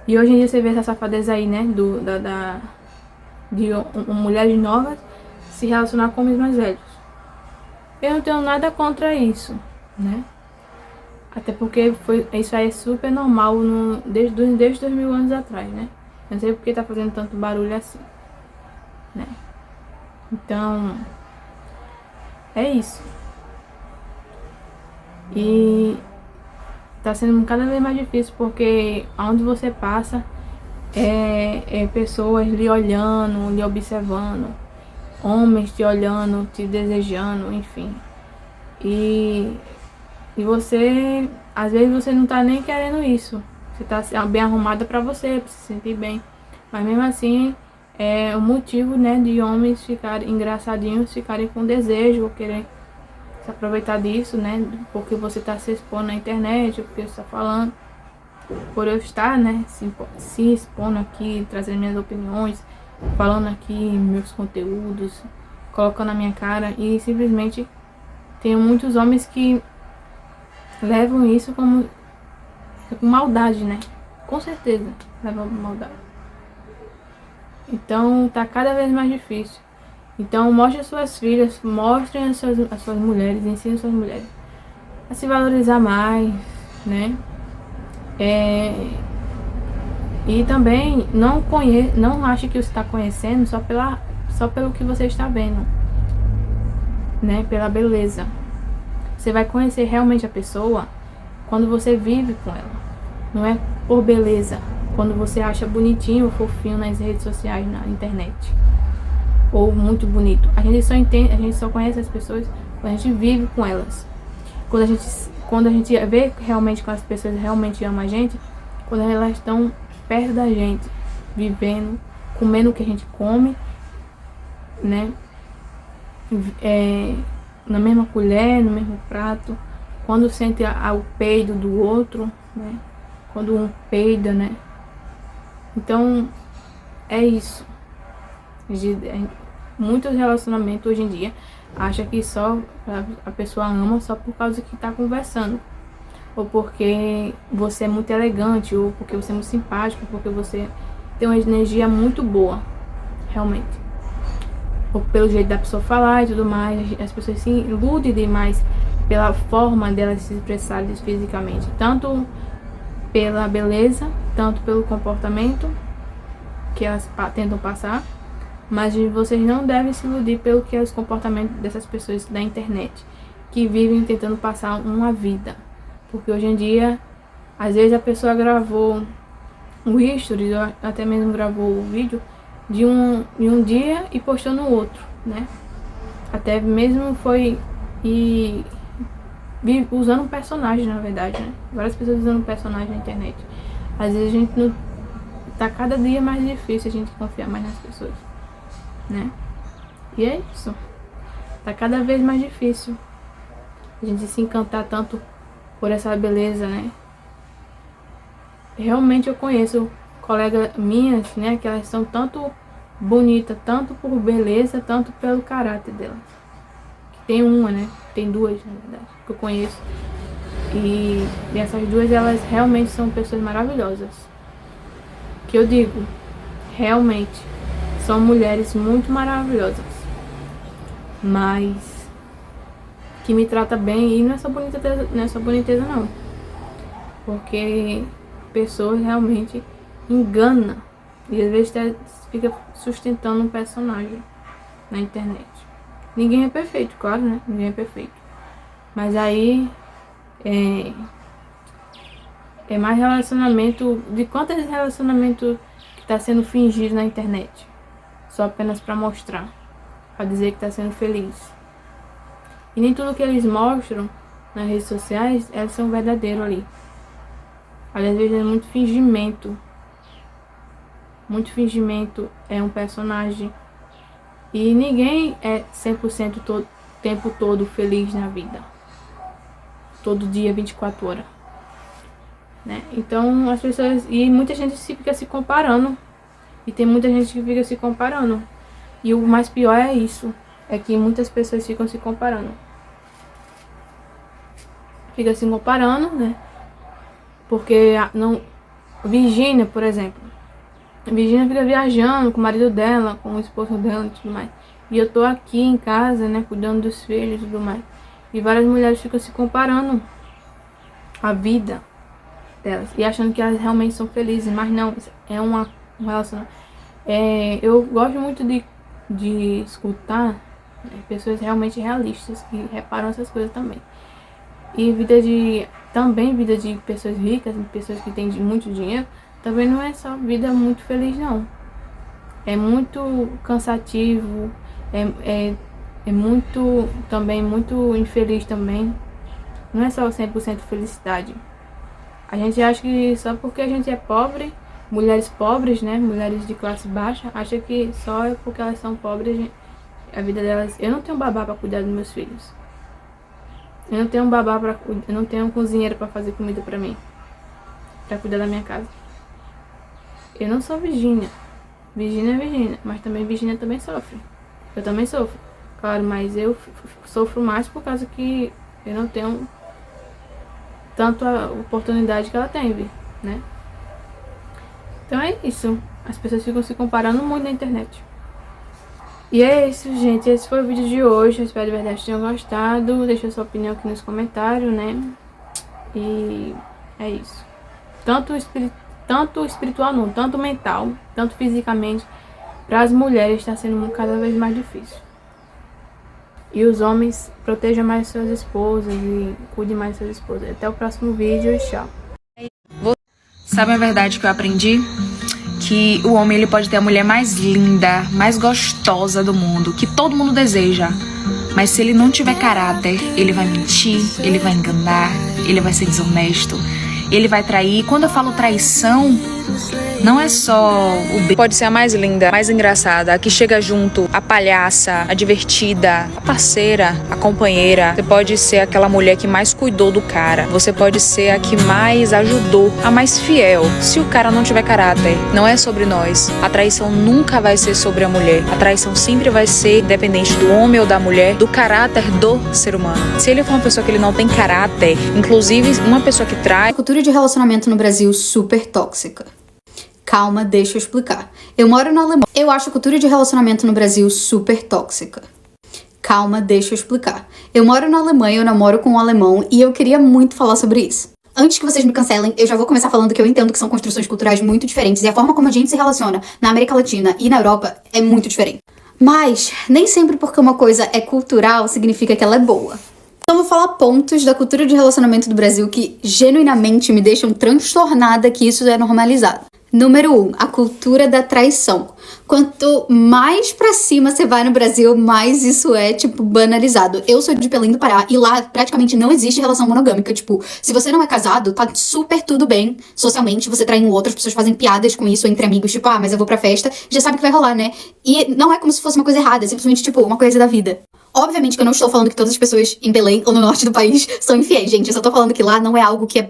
E hoje em dia você vê essa safadeza aí, né? De mulheres novas se relacionar com homens mais velhos. Eu não tenho nada contra isso, né? Até porque isso aí é super normal desde 2000 anos atrás, né? Eu não sei porque tá fazendo tanto barulho assim, né? Então, é isso. E tá sendo cada vez mais difícil porque aonde você passa pessoas lhe olhando, lhe observando, homens te olhando, te desejando, enfim. E você, às vezes você não tá nem querendo isso. Você tá bem arrumada pra você, pra se sentir bem. Mas mesmo assim, é o motivo, né, de homens ficarem engraçadinhos, ficarem com desejo, ou querer se aproveitar disso, né, porque você tá se expondo na internet, porque você tá falando. Por eu estar, né, se expondo aqui, trazendo minhas opiniões, falando aqui meus conteúdos, colocando a minha cara, e simplesmente tem muitos homens que levam isso como com maldade, né? Com certeza, levam com maldade. Então tá cada vez mais difícil. Então mostre as suas filhas, mostrem as suas mulheres, ensinem suas mulheres a se valorizar mais, né? E também não ache que você está conhecendo só pelo que você está vendo, né? Pela beleza. Você vai conhecer realmente a pessoa quando você vive com ela. Não é por beleza, quando você acha bonitinho ou fofinho nas redes sociais, na internet. Ou muito bonito. A gente só conhece as pessoas quando a gente vive com elas. Quando a gente vê realmente que as pessoas realmente amam a gente, quando elas estão perto da gente, vivendo, comendo o que a gente come, né? Na mesma colher, no mesmo prato, quando sente o peido do outro, né? Quando um peida, né? Então, é isso. Muitos relacionamentos hoje em dia acham que só a pessoa ama só por causa que tá conversando. Ou porque você é muito elegante, ou porque você é muito simpático, ou porque você tem uma energia muito boa, realmente. Ou pelo jeito da pessoa falar e tudo mais, as pessoas se iludem demais pela forma delas se expressarem fisicamente, tanto pela beleza, tanto pelo comportamento que elas tentam passar, mas vocês não devem se iludir pelo que é os comportamentos dessas pessoas da internet, que vivem tentando passar uma vida. Porque hoje em dia, às vezes a pessoa gravou um history, ou até mesmo gravou o vídeo de um dia e postou no outro, né? Até mesmo usando um personagem, na verdade, né? Várias pessoas usando um personagem na internet. Às vezes a gente não... Tá cada dia mais difícil a gente confiar mais nas pessoas, né? E é isso. Tá cada vez mais difícil a gente se encantar tanto por essa beleza, né? Realmente eu conheço colegas minhas, né? Que elas são tanto bonitas, tanto por beleza, tanto pelo caráter delas. Tem uma, né? Tem duas, na verdade, que eu conheço. E essas duas, elas realmente são pessoas maravilhosas. Que eu digo, realmente, são mulheres muito maravilhosas. Mas que me trata bem, e não é só boniteza não. Porque pessoas realmente enganam. E às vezes até fica sustentando um personagem na internet. Ninguém é perfeito, claro, né? Ninguém é perfeito. Mas aí é mais relacionamento. De quantos relacionamentos que tá sendo fingido na internet? Só apenas pra mostrar. Pra dizer que tá sendo feliz. E nem tudo que eles mostram nas redes sociais, eles são verdadeiros ali. Às vezes é muito fingimento. Muito fingimento, é um personagem. E ninguém é 100% todo tempo todo feliz na vida. Todo dia, 24 horas. Né? Então as pessoas... E muita gente fica se comparando. E tem muita gente que fica se comparando. E o mais pior é isso. É que muitas pessoas ficam se comparando. Fica se comparando, né? Porque não... Virgínia, por exemplo. Virgínia fica viajando com o marido dela, com o esposo dela e tudo mais. E eu tô aqui em casa, né, cuidando dos filhos e tudo mais. E várias mulheres ficam se comparando a vida delas e achando que elas realmente são felizes, mas não, é um relacionamento. Eu gosto muito de escutar, né, pessoas realmente realistas que reparam essas coisas também. E vida de pessoas ricas, de pessoas que têm muito dinheiro, também não é só vida muito feliz, não. É muito cansativo, é muito, também muito infeliz também. Não é só 100% felicidade. A gente acha que só porque a gente é pobre, mulheres pobres, né, mulheres de classe baixa, acha que só é porque elas são pobres, a vida delas... Eu não tenho babá para cuidar dos meus filhos. Eu não tenho cozinheiro para fazer comida para mim, para cuidar da minha casa. Eu não sou Virgínia. Virgínia é Virgínia, mas também Virgínia também sofre. Eu também sofro, claro, mas eu sofro mais por causa que eu não tenho tanto a oportunidade que ela teve, né? Então é isso. As pessoas ficam se comparando muito na internet. E é isso, gente. Esse foi o vídeo de hoje. Eu espero de verdade que tenham gostado. Deixa sua opinião aqui nos comentários, né? E é isso. Tanto espiritual não, tanto mental, tanto fisicamente, para as mulheres está sendo cada vez mais difícil. E os homens, protejam mais suas esposas e cuidem mais de suas esposas. Até o próximo vídeo e tchau. Sabe a verdade que eu aprendi? Que o homem ele pode ter a mulher mais linda, mais gostosa do mundo, que todo mundo deseja. Mas se ele não tiver caráter, ele vai mentir, ele vai enganar, ele vai ser desonesto, ele vai trair. Quando eu falo traição, não é só o pode ser a mais linda, mais engraçada, a que chega junto, a palhaça, a divertida, a parceira, a companheira. Você pode ser aquela mulher que mais cuidou do cara. Você pode ser a que mais ajudou, a mais fiel. Se o cara não tiver caráter, não é sobre nós. A traição nunca vai ser sobre a mulher. A traição sempre vai ser independente do homem ou da mulher, do caráter do ser humano. Se ele for uma pessoa que ele não tem caráter, inclusive uma pessoa que trai... A cultura de relacionamento no Brasil super tóxica. Calma, deixa eu explicar. Eu moro na Alemanha. Eu acho a cultura de relacionamento no Brasil super tóxica. Calma, deixa eu explicar. Eu moro na Alemanha, eu namoro com um alemão e eu queria muito falar sobre isso. Antes que vocês me cancelem, eu já vou começar falando que eu entendo que são construções culturais muito diferentes e a forma como a gente se relaciona na América Latina e na Europa é muito diferente. Mas nem sempre porque uma coisa é cultural significa que ela é boa. Então eu vou falar pontos da cultura de relacionamento do Brasil que genuinamente me deixam transtornada que isso é normalizado. Número 1, a cultura da traição. Quanto mais pra cima você vai no Brasil, mais isso é, tipo, banalizado. Eu sou de Belém do Pará e lá praticamente não existe relação monogâmica. Tipo, se você não é casado, tá super tudo bem socialmente, você trai um outro, as pessoas fazem piadas com isso entre amigos, tipo, mas eu vou pra festa, já sabe que vai rolar, né? E não é como se fosse uma coisa errada, é simplesmente, tipo, uma coisa da vida. Obviamente que eu não estou falando que todas as pessoas em Belém ou no norte do país são infiéis, gente. Eu só tô falando que lá não é algo que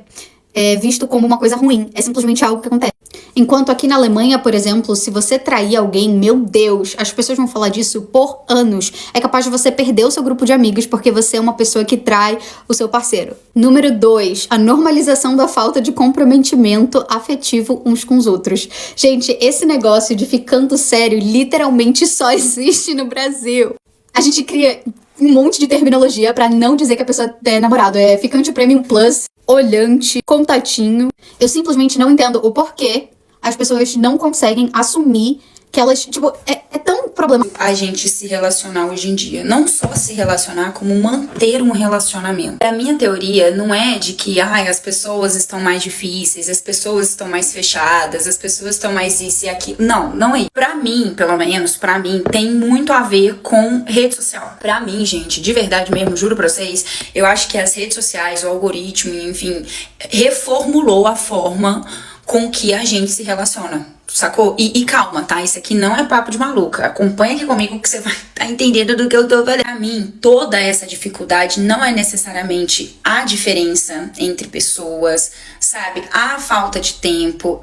é visto como uma coisa ruim, é simplesmente algo que acontece. Enquanto aqui na Alemanha, por exemplo, se você trair alguém, meu Deus, as pessoas vão falar disso por anos. É capaz de você perder o seu grupo de amigos porque você é uma pessoa que trai o seu parceiro. Número 2, a normalização da falta de comprometimento afetivo uns com os outros. Gente, esse negócio de ficando sério literalmente só existe no Brasil. A gente cria um monte de terminologia pra não dizer que a pessoa é namorado. É ficante premium plus, olhante, contatinho. Eu simplesmente não entendo o porquê as pessoas não conseguem assumir que elas, tipo, é tão problemático. A gente se relacionar hoje em dia. Não só se relacionar, como manter um relacionamento. A minha teoria não é de que as pessoas estão mais difíceis, as pessoas estão mais fechadas, as pessoas estão mais isso e aquilo. Não é. Pra mim, pelo menos, pra mim, tem muito a ver com rede social. Pra mim, gente, de verdade mesmo, juro pra vocês, eu acho que as redes sociais, o algoritmo, enfim, reformulou a forma com que a gente se relaciona, sacou? E calma, tá? Isso aqui não é papo de maluca. Acompanha aqui comigo que você vai estar entendendo do que eu tô falando. Pra mim, toda essa dificuldade não é necessariamente a diferença entre pessoas, sabe? A falta de tempo,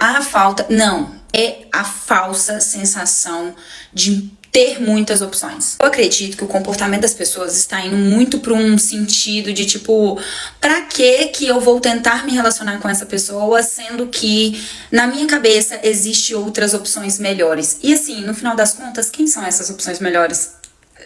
Não, é a falsa sensação de ter muitas opções. Eu acredito que o comportamento das pessoas está indo muito para um sentido de tipo, pra que eu vou tentar me relacionar com essa pessoa, sendo que na minha cabeça existe outras opções melhores. E assim, no final das contas, quem são essas opções melhores?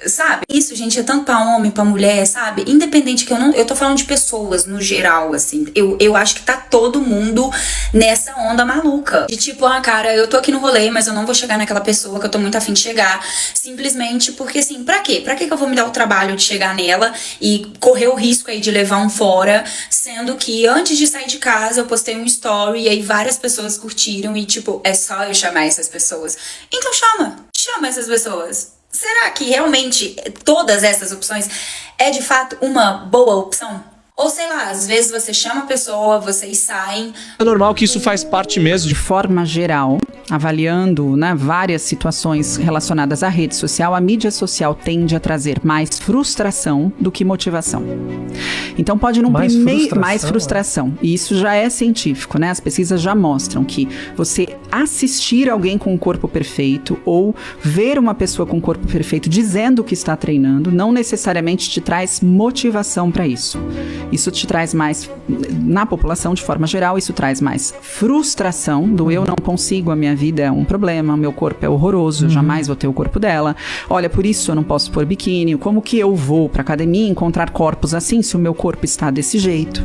Sabe? Isso, gente, é tanto pra homem, pra mulher, sabe? Independente que eu tô falando de pessoas no geral, assim. Eu acho que tá todo mundo nessa onda maluca. De tipo, cara, eu tô aqui no rolê, mas eu não vou chegar naquela pessoa que eu tô muito afim de chegar. Simplesmente porque, assim, pra quê? Pra que eu vou me dar o trabalho de chegar nela e correr o risco aí de levar um fora, sendo que antes de sair de casa eu postei um story e aí várias pessoas curtiram e, tipo, é só eu chamar essas pessoas. Então chama essas pessoas. Será que realmente todas essas opções é de fato uma boa opção? Ou sei lá, às vezes você chama a pessoa, vocês saem. É normal que isso faz parte mesmo. De forma geral, avaliando, né, várias situações relacionadas à rede social, a mídia social tende a trazer mais frustração do que motivação. Então pode mais frustração. E isso já é científico, né? As pesquisas já mostram que você assistir alguém com um corpo perfeito ou ver uma pessoa com um corpo perfeito dizendo que está treinando não necessariamente te traz motivação para isso. Isso te traz mais, na população de forma geral, isso traz mais frustração do eu não consigo, a minha vida é um problema, meu corpo é horroroso, jamais vou ter o corpo dela. Olha, por isso eu não posso pôr biquíni, como que eu vou pra academia encontrar corpos assim se o meu corpo está desse jeito?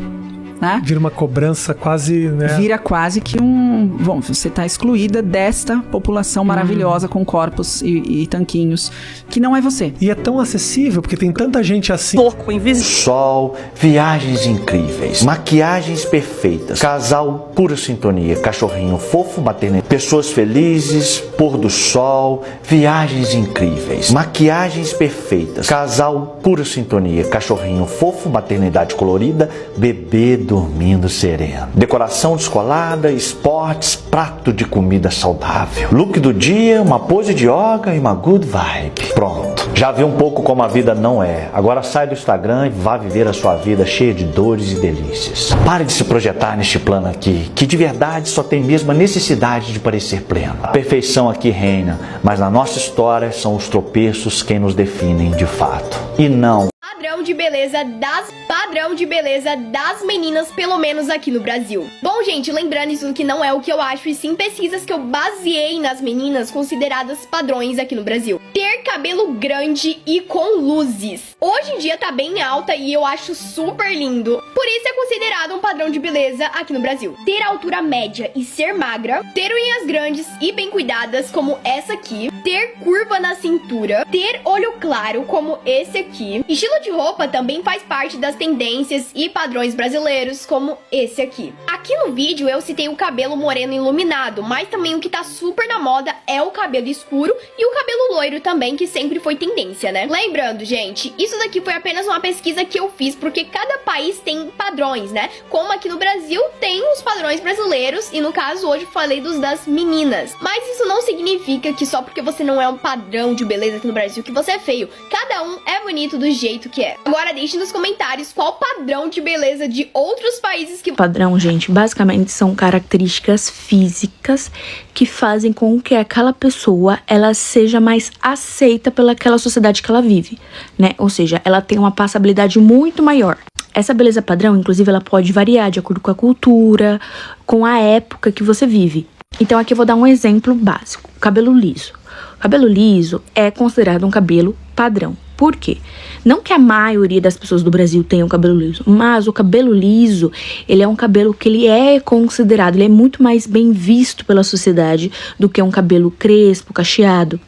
Né? Vira uma cobrança quase, né? Vira quase que Bom, você está excluída desta população maravilhosa com corpos e tanquinhos, que não é você. E é tão acessível, porque tem tanta gente assim. Porco invisível. Sol, viagens incríveis, maquiagens perfeitas, casal pura sintonia, cachorrinho fofo, maternidade, pessoas felizes, pôr do sol, viagens incríveis, maquiagens perfeitas, casal pura sintonia, cachorrinho fofo, maternidade colorida, bebê dormindo sereno, decoração descolada, esportes, prato de comida saudável, look do dia, uma pose de yoga e uma good vibe. Pronto, já vi um pouco como a vida não é. Agora sai do Instagram e vá viver a sua vida cheia de dores e delícias. Pare de se projetar neste plano aqui, que de verdade só tem mesmo a necessidade de parecer pleno. A perfeição aqui reina, mas na nossa história são os tropeços quem nos definem de fato. E não padrão de beleza das meninas, pelo menos aqui no Brasil. Bom, gente, lembrando isso que não é o que eu acho, e sim pesquisas que eu baseei nas meninas consideradas padrões aqui no Brasil. Ter cabelo grande e com luzes. Hoje em dia tá bem alta e eu acho super lindo. Por isso é considerado um padrão de beleza aqui no Brasil. Ter altura média e ser magra. Ter unhas grandes e bem cuidadas, como essa aqui. Ter curva na cintura. Ter olho claro, como esse aqui. Estilo de roupa também faz parte das tendências e padrões brasileiros, como esse aqui. Aqui no vídeo eu citei o cabelo moreno iluminado, mas também o que tá super na moda é o cabelo escuro e o cabelo loiro também, que sempre foi tendência, né? Lembrando, gente, isso daqui foi apenas uma pesquisa que eu fiz, porque cada país tem padrões, né? Como aqui no Brasil tem os padrões brasileiros, e no caso hoje falei dos das meninas. Mas isso não significa que só porque você não é um padrão de beleza aqui no Brasil que você é feio. Cada um é bonito do jeito que é. Agora deixe nos comentários qual padrão de beleza de outros países que... Padrão, gente, basicamente são características físicas que fazem com que aquela pessoa, ela seja mais aceita pelaquela sociedade que ela vive, né? Ou seja, ela tem uma passabilidade muito maior. Essa beleza padrão, inclusive, ela pode variar de acordo com a cultura, com a época que você vive. Então aqui eu vou dar um exemplo básico. Cabelo liso. O cabelo liso é considerado um cabelo padrão. Por quê? Não que a maioria das pessoas do Brasil tenham cabelo liso, mas o cabelo liso, ele é um cabelo que ele é considerado, ele é muito mais bem visto pela sociedade do que um cabelo crespo, cacheado.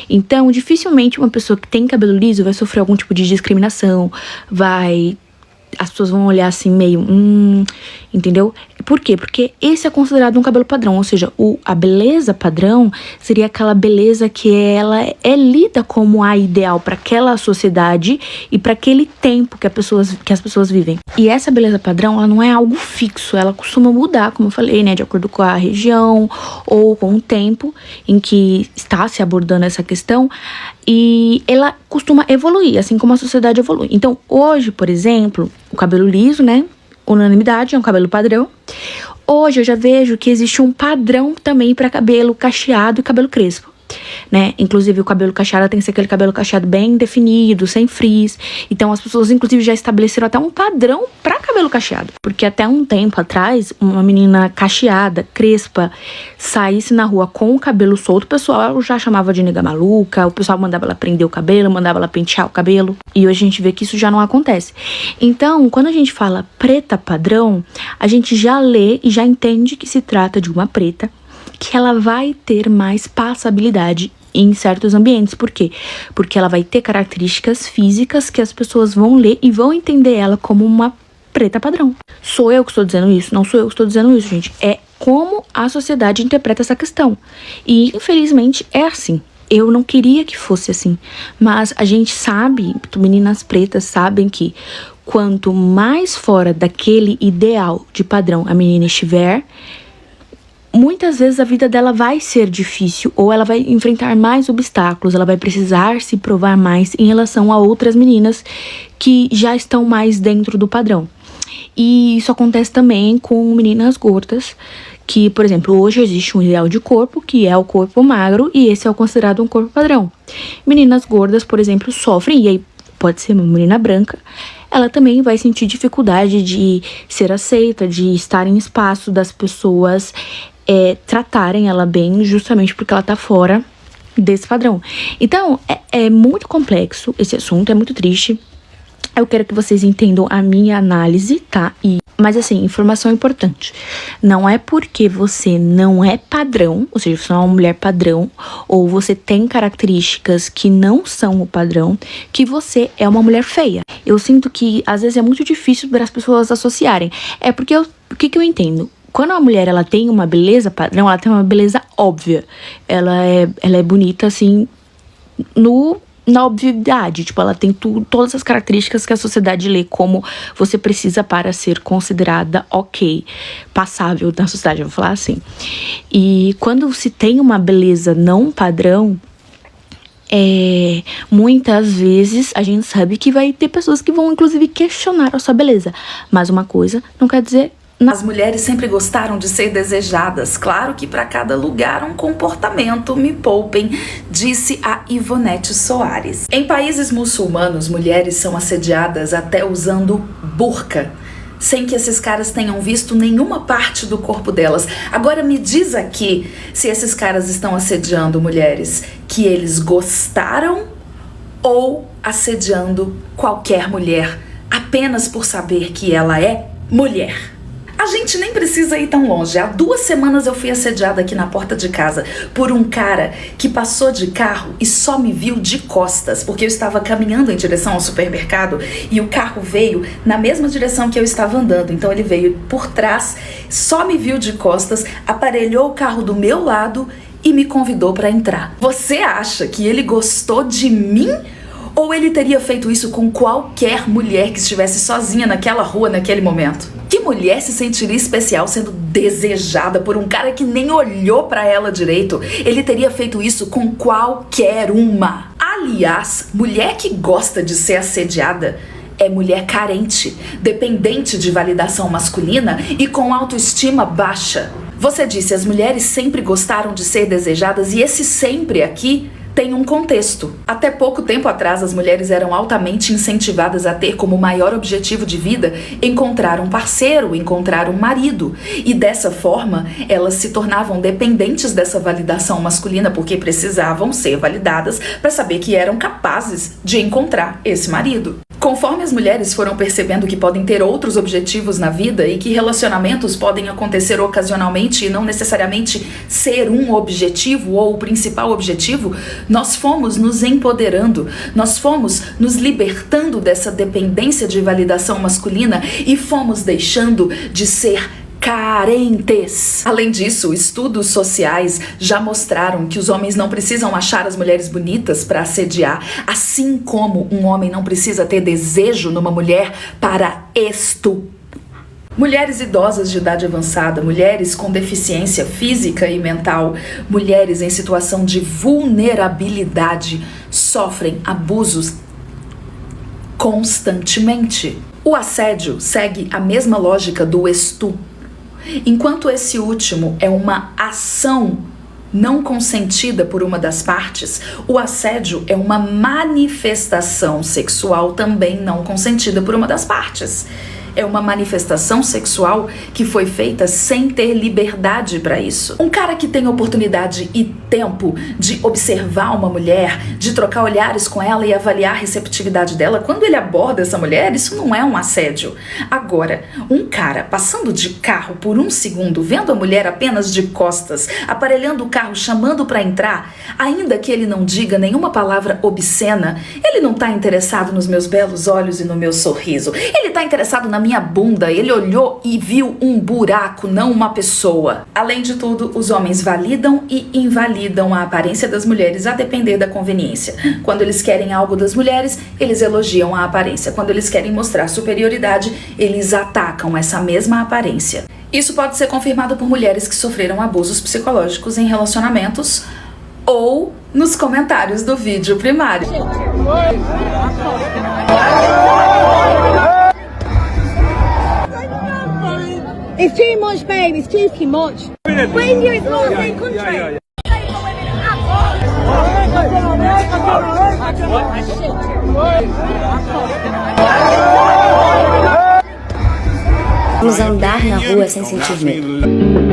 Então, dificilmente uma pessoa que tem cabelo liso vai sofrer algum tipo de discriminação, as pessoas vão olhar assim meio, entendeu? Por quê? Porque esse é considerado um cabelo padrão, ou seja, a beleza padrão seria aquela beleza que ela é lida como a ideal para aquela sociedade e para aquele tempo que as pessoas vivem. E essa beleza padrão, ela não é algo fixo, ela costuma mudar, como eu falei, né, de acordo com a região ou com o tempo em que está se abordando essa questão, e ela costuma evoluir, assim como a sociedade evolui. Então, hoje, por exemplo, o cabelo liso, né, unanimidade, é um cabelo padrão. Hoje eu já vejo que existe um padrão também para cabelo cacheado e cabelo crespo, né? Inclusive o cabelo cacheado tem que ser aquele cabelo cacheado bem definido, sem frizz. Então as pessoas inclusive já estabeleceram até um padrão para cabelo cacheado, porque até um tempo atrás uma menina cacheada, crespa, saísse na rua com o cabelo solto, o pessoal já chamava de nega maluca, o pessoal mandava ela prender o cabelo, mandava ela pentear o cabelo. E hoje a gente vê que isso já não acontece. Então, quando a gente fala preta padrão, a gente já lê e já entende que se trata de uma preta que ela vai ter mais passabilidade em certos ambientes. Por quê? Porque ela vai ter características físicas que as pessoas vão ler e vão entender ela como uma preta padrão. Sou eu que estou dizendo isso? Não sou eu que estou dizendo isso, gente. É como a sociedade interpreta essa questão. E, infelizmente, é assim. Eu não queria que fosse assim, mas a gente sabe, meninas pretas sabem que quanto mais fora daquele ideal de padrão a menina estiver, muitas vezes a vida dela vai ser difícil, ou ela vai enfrentar mais obstáculos, ela vai precisar se provar mais em relação a outras meninas que já estão mais dentro do padrão. E isso acontece também com meninas gordas, que, por exemplo, hoje existe um ideal de corpo, que é o corpo magro, e esse é considerado um corpo padrão. Meninas gordas, por exemplo, sofrem, e aí pode ser uma menina branca, ela também vai sentir dificuldade de ser aceita, de estar em espaço das pessoas tratarem ela bem, justamente porque ela tá fora desse padrão. Então, é muito complexo esse assunto, é muito triste. Eu quero que vocês entendam a minha análise, tá? Mas assim, informação importante. Não é porque você não é padrão, ou seja, você não é uma mulher padrão, ou você tem características que não são o padrão, que você é uma mulher feia. Eu sinto que, às vezes, é muito difícil para as pessoas associarem. É porque, o que eu entendo? Quando uma mulher ela tem uma beleza padrão, ela tem uma beleza óbvia. Ela é bonita, assim, na obviedade. Tipo, ela tem todas as características que a sociedade lê como você precisa para ser considerada ok, passável na sociedade, eu vou falar assim. E quando se tem uma beleza não padrão, muitas vezes a gente sabe que vai ter pessoas que vão, inclusive, questionar a sua beleza. Mas uma coisa não quer dizer... As mulheres sempre gostaram de ser desejadas. Claro que para cada lugar um comportamento, me poupem, disse a Ivonete Soares. Em países muçulmanos, mulheres são assediadas até usando burca, sem que esses caras tenham visto nenhuma parte do corpo delas. Agora me diz aqui se esses caras estão assediando mulheres que eles gostaram ou assediando qualquer mulher apenas por saber que ela é mulher. A gente nem precisa ir tão longe. Há 2 semanas eu fui assediada aqui na porta de casa por um cara que passou de carro e só me viu de costas, porque eu estava caminhando em direção ao supermercado e o carro veio na mesma direção que eu estava andando. Então ele veio por trás, só me viu de costas, aparelhou o carro do meu lado e me convidou para entrar. Você acha que ele gostou de mim? Ou ele teria feito isso com qualquer mulher que estivesse sozinha naquela rua naquele momento? Que mulher se sentiria especial sendo desejada por um cara que nem olhou pra ela direito? Ele teria feito isso com qualquer uma. Aliás, mulher que gosta de ser assediada é mulher carente, dependente de validação masculina e com autoestima baixa. Você disse, as mulheres sempre gostaram de ser desejadas, e esse sempre aqui tem um contexto. Até pouco tempo atrás, as mulheres eram altamente incentivadas a ter como maior objetivo de vida encontrar um parceiro, encontrar um marido. E dessa forma, elas se tornavam dependentes dessa validação masculina porque precisavam ser validadas para saber que eram capazes de encontrar esse marido. Conforme as mulheres foram percebendo que podem ter outros objetivos na vida e que relacionamentos podem acontecer ocasionalmente e não necessariamente ser um objetivo ou o principal objetivo, nós fomos nos empoderando, nós fomos nos libertando dessa dependência de validação masculina e fomos deixando de ser carentes. Além disso, estudos sociais já mostraram que os homens não precisam achar as mulheres bonitas para assediar, assim como um homem não precisa ter desejo numa mulher para estuprar. Mulheres idosas de idade avançada, mulheres com deficiência física e mental, mulheres em situação de vulnerabilidade sofrem abusos constantemente. O assédio segue a mesma lógica do estupro. Enquanto esse último é uma ação não consentida por uma das partes, o assédio é uma manifestação sexual também não consentida por uma das partes. É uma manifestação sexual que foi feita sem ter liberdade para isso. Um cara que tem oportunidade e tempo de observar uma mulher, de trocar olhares com ela e avaliar a receptividade dela, quando ele aborda essa mulher, isso não é um assédio. Agora, um cara passando de carro por um segundo, vendo a mulher apenas de costas, aparelhando o carro, chamando para entrar, ainda que ele não diga nenhuma palavra obscena, ele não está interessado nos meus belos olhos e no meu sorriso. Ele está interessado na minha bunda, ele olhou e viu um buraco, não uma pessoa. Além de tudo, os homens validam e invalidam a aparência das mulheres a depender da conveniência. Quando eles querem algo das mulheres, eles elogiam a aparência. Quando eles querem mostrar superioridade, eles atacam essa mesma aparência. Isso pode ser confirmado por mulheres que sofreram abusos psicológicos em relacionamentos ou nos comentários do vídeo primário. It's too much, babe. It's too much. But India is not the same country. Vamos andar na rua sem sentir medo.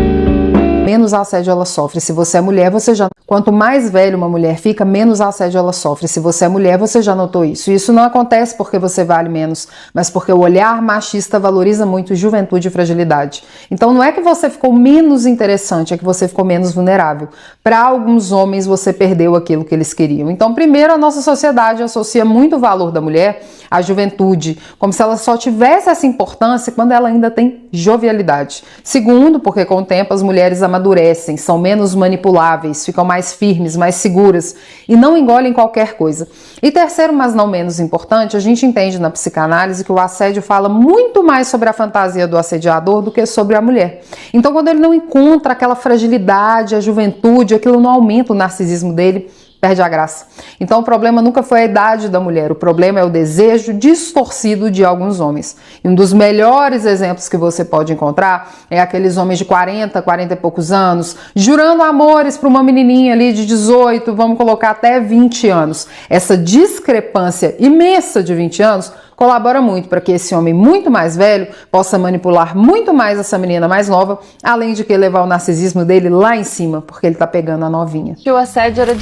Menos assédio ela sofre. Se você é mulher, você já... Quanto mais velha uma mulher fica, menos assédio ela sofre. Se você é mulher, você já notou isso. E isso não acontece porque você vale menos, mas porque o olhar machista valoriza muito juventude e fragilidade. Então não é que você ficou menos interessante, é que você ficou menos vulnerável. Para alguns homens, você perdeu aquilo que eles queriam. Então, primeiro, a nossa sociedade associa muito o valor da mulher à juventude, como se ela só tivesse essa importância quando ela ainda tem jovialidade. Segundo, porque com o tempo as mulheres amadurecem, são menos manipuláveis, ficam mais firmes, mais seguras e não engolem qualquer coisa. E terceiro, mas não menos importante, a gente entende na psicanálise que o assédio fala muito mais sobre a fantasia do assediador do que sobre a mulher. Então, quando ele não encontra aquela fragilidade, a juventude, aquilo não aumenta o narcisismo dele, perde a graça. Então o problema nunca foi a idade da mulher, o problema é o desejo distorcido de alguns homens. E um dos melhores exemplos que você pode encontrar é aqueles homens de 40 e poucos anos, jurando amores para uma menininha ali de 18, vamos colocar até 20 anos. Essa discrepância imensa de 20 anos colabora muito para que esse homem muito mais velho possa manipular muito mais essa menina mais nova, além de que levar o narcisismo dele lá em cima, porque ele tá pegando a novinha. Que o assédio era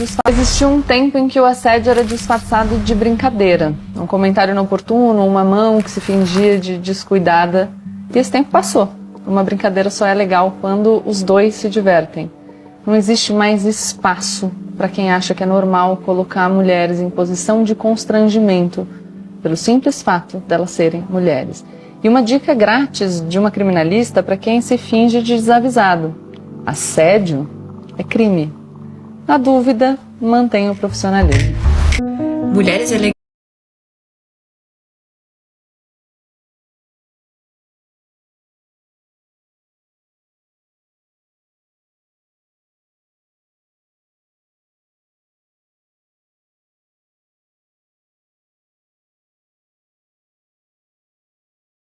Existia um tempo em que o assédio era disfarçado de brincadeira. Um comentário inoportuno, uma mão que se fingia de descuidada. E esse tempo passou. Uma brincadeira só é legal quando os dois se divertem. Não existe mais espaço para quem acha que é normal colocar mulheres em posição de constrangimento pelo simples fato delas serem mulheres. E uma dica grátis de uma criminalista para quem se finge de desavisado: assédio é crime. Na dúvida, mantenha o profissionalismo. Mulheres elegantes.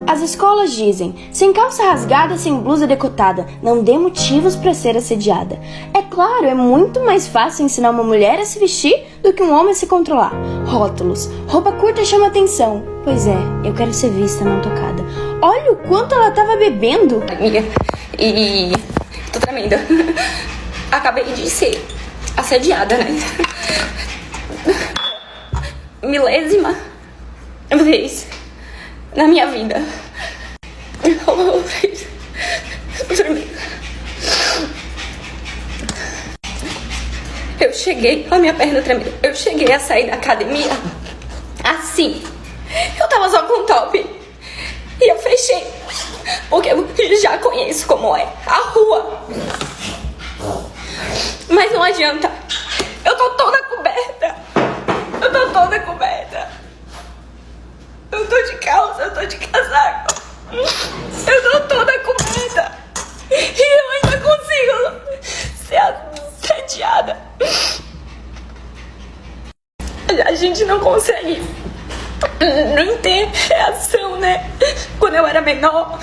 As escolas dizem, sem calça rasgada, sem blusa decotada, não dê motivos para ser assediada. É claro, é muito mais fácil ensinar uma mulher a se vestir do que um homem a se controlar. Rótulos, roupa curta chama atenção. Pois é, eu quero ser vista, não tocada. Olha o quanto ela tava bebendo. Amiga, e tô tremendo. Acabei de ser assediada, né? Milésima vez na minha vida. Eu cheguei, a minha perna tremendo. Eu cheguei a sair da academia assim. Eu tava só com top e eu fechei, porque eu já conheço como é a rua. Mas não adianta. Eu tô toda coberta. Eu tô toda coberta. Eu tô de calça, eu tô de casaco. Eu tô toda coberta. E eu ainda consigo ser assediada. A gente não consegue não ter reação, né? Quando eu era menor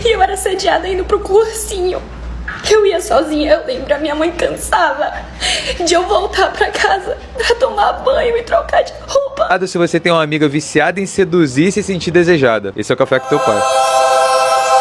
e eu era assediada indo pro cursinho, eu ia sozinha, eu lembro, a minha mãe cansava de eu voltar pra casa pra tomar banho e trocar de roupa. Se você tem uma amiga viciada em seduzir e se sentir desejada. Esse é o café com teu pai.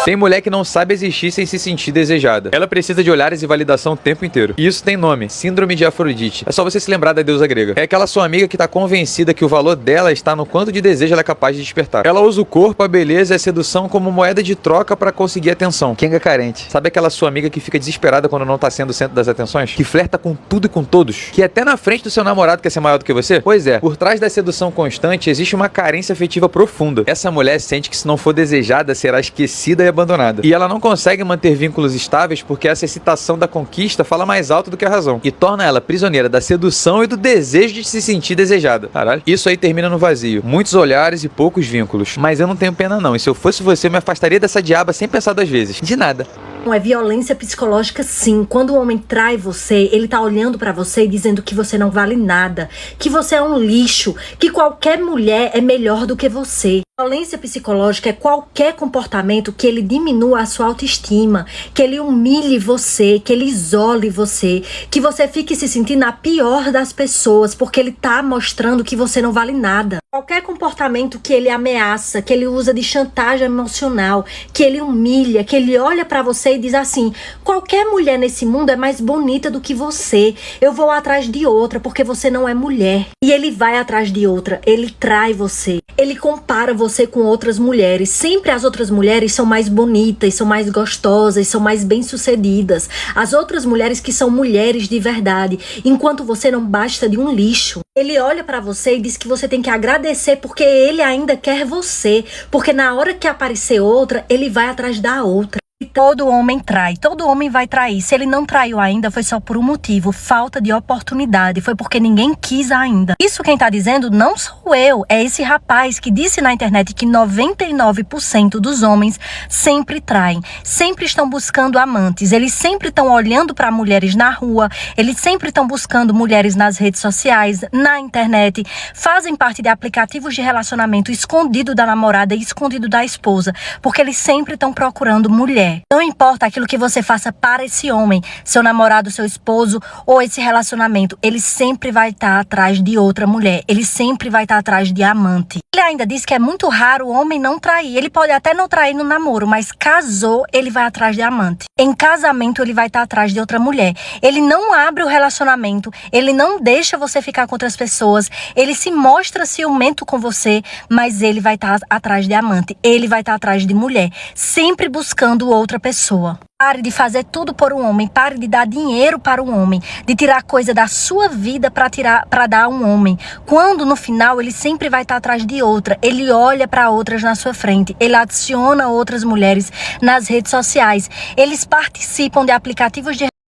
Tem mulher que não sabe existir sem se sentir desejada. Ela precisa de olhares e validação o tempo inteiro. E isso tem nome, síndrome de Afrodite. É só você se lembrar da deusa grega. É aquela sua amiga que tá convencida que o valor dela está no quanto de desejo ela é capaz de despertar. Ela usa o corpo, a beleza e a sedução como moeda de troca pra conseguir atenção. Quem é carente? Sabe aquela sua amiga que fica desesperada quando não tá sendo o centro das atenções? Que flerta com tudo e com todos? Que até na frente do seu namorado quer ser maior do que você? Pois é, por trás da sedução constante existe uma carência afetiva profunda. Essa mulher sente que se não for desejada será esquecida e abandonada. E ela não consegue manter vínculos estáveis porque essa excitação da conquista fala mais alto do que a razão e torna ela prisioneira da sedução e do desejo de se sentir desejada. Caralho. Isso aí termina no vazio. Muitos olhares e poucos vínculos. Mas eu não tenho pena não. E se eu fosse você, eu me afastaria dessa diaba sem pensar 2 vezes. De nada. É violência psicológica, sim. Quando o homem trai você, ele tá olhando pra você e dizendo que você não vale nada, que você é um lixo, que qualquer mulher é melhor do que você. Violência psicológica é qualquer comportamento que ele diminua a sua autoestima, que ele humilhe você, que ele isole você, que você fique se sentindo a pior das pessoas, porque ele tá mostrando que você não vale nada. Qualquer comportamento que ele ameaça, que ele usa de chantagem emocional, que ele humilha, que ele olha pra você e diz assim: qualquer mulher nesse mundo é mais bonita do que você, eu vou atrás de outra porque você não é mulher. E ele vai atrás de outra, ele trai você, ele compara você com outras mulheres. Sempre as outras mulheres são mais bonitas, são mais gostosas, são mais bem-sucedidas. As outras mulheres que são mulheres de verdade, enquanto você não basta de um lixo. Ele olha pra você e diz que você tem que agradecer porque ele ainda quer você, porque na hora que aparecer outra, ele vai atrás da outra. Todo homem trai, todo homem vai trair. Se ele não traiu ainda, foi só por um motivo: falta de oportunidade. Foi porque ninguém quis ainda. Isso quem tá dizendo não sou eu, é esse rapaz que disse na internet que 99% dos homens sempre traem, sempre estão buscando amantes, eles sempre estão olhando para mulheres na rua, eles sempre estão buscando mulheres nas redes sociais, na internet, fazem parte de aplicativos de relacionamento escondido da namorada e escondido da esposa, porque eles sempre estão procurando mulher. Não importa aquilo que você faça para esse homem, seu namorado, seu esposo ou esse relacionamento, ele sempre vai estar atrás de outra mulher, ele sempre vai estar atrás de amante. Ele ainda diz que é muito raro o homem não trair. Ele pode até não trair no namoro, mas casou, ele vai atrás de amante. Em casamento, ele vai estar atrás de outra mulher. Ele não abre o relacionamento, ele não deixa você ficar com outras pessoas, ele se mostra ciumento com você, mas ele vai estar atrás de amante, ele vai estar atrás de mulher, sempre buscando outra pessoa. Pare de fazer tudo por um homem, pare de dar dinheiro para um homem, de tirar coisa da sua vida para dar a um homem. Quando no final ele sempre vai estar atrás de outra, ele olha para outras na sua frente, ele adiciona outras mulheres nas redes sociais, eles participam de aplicativos de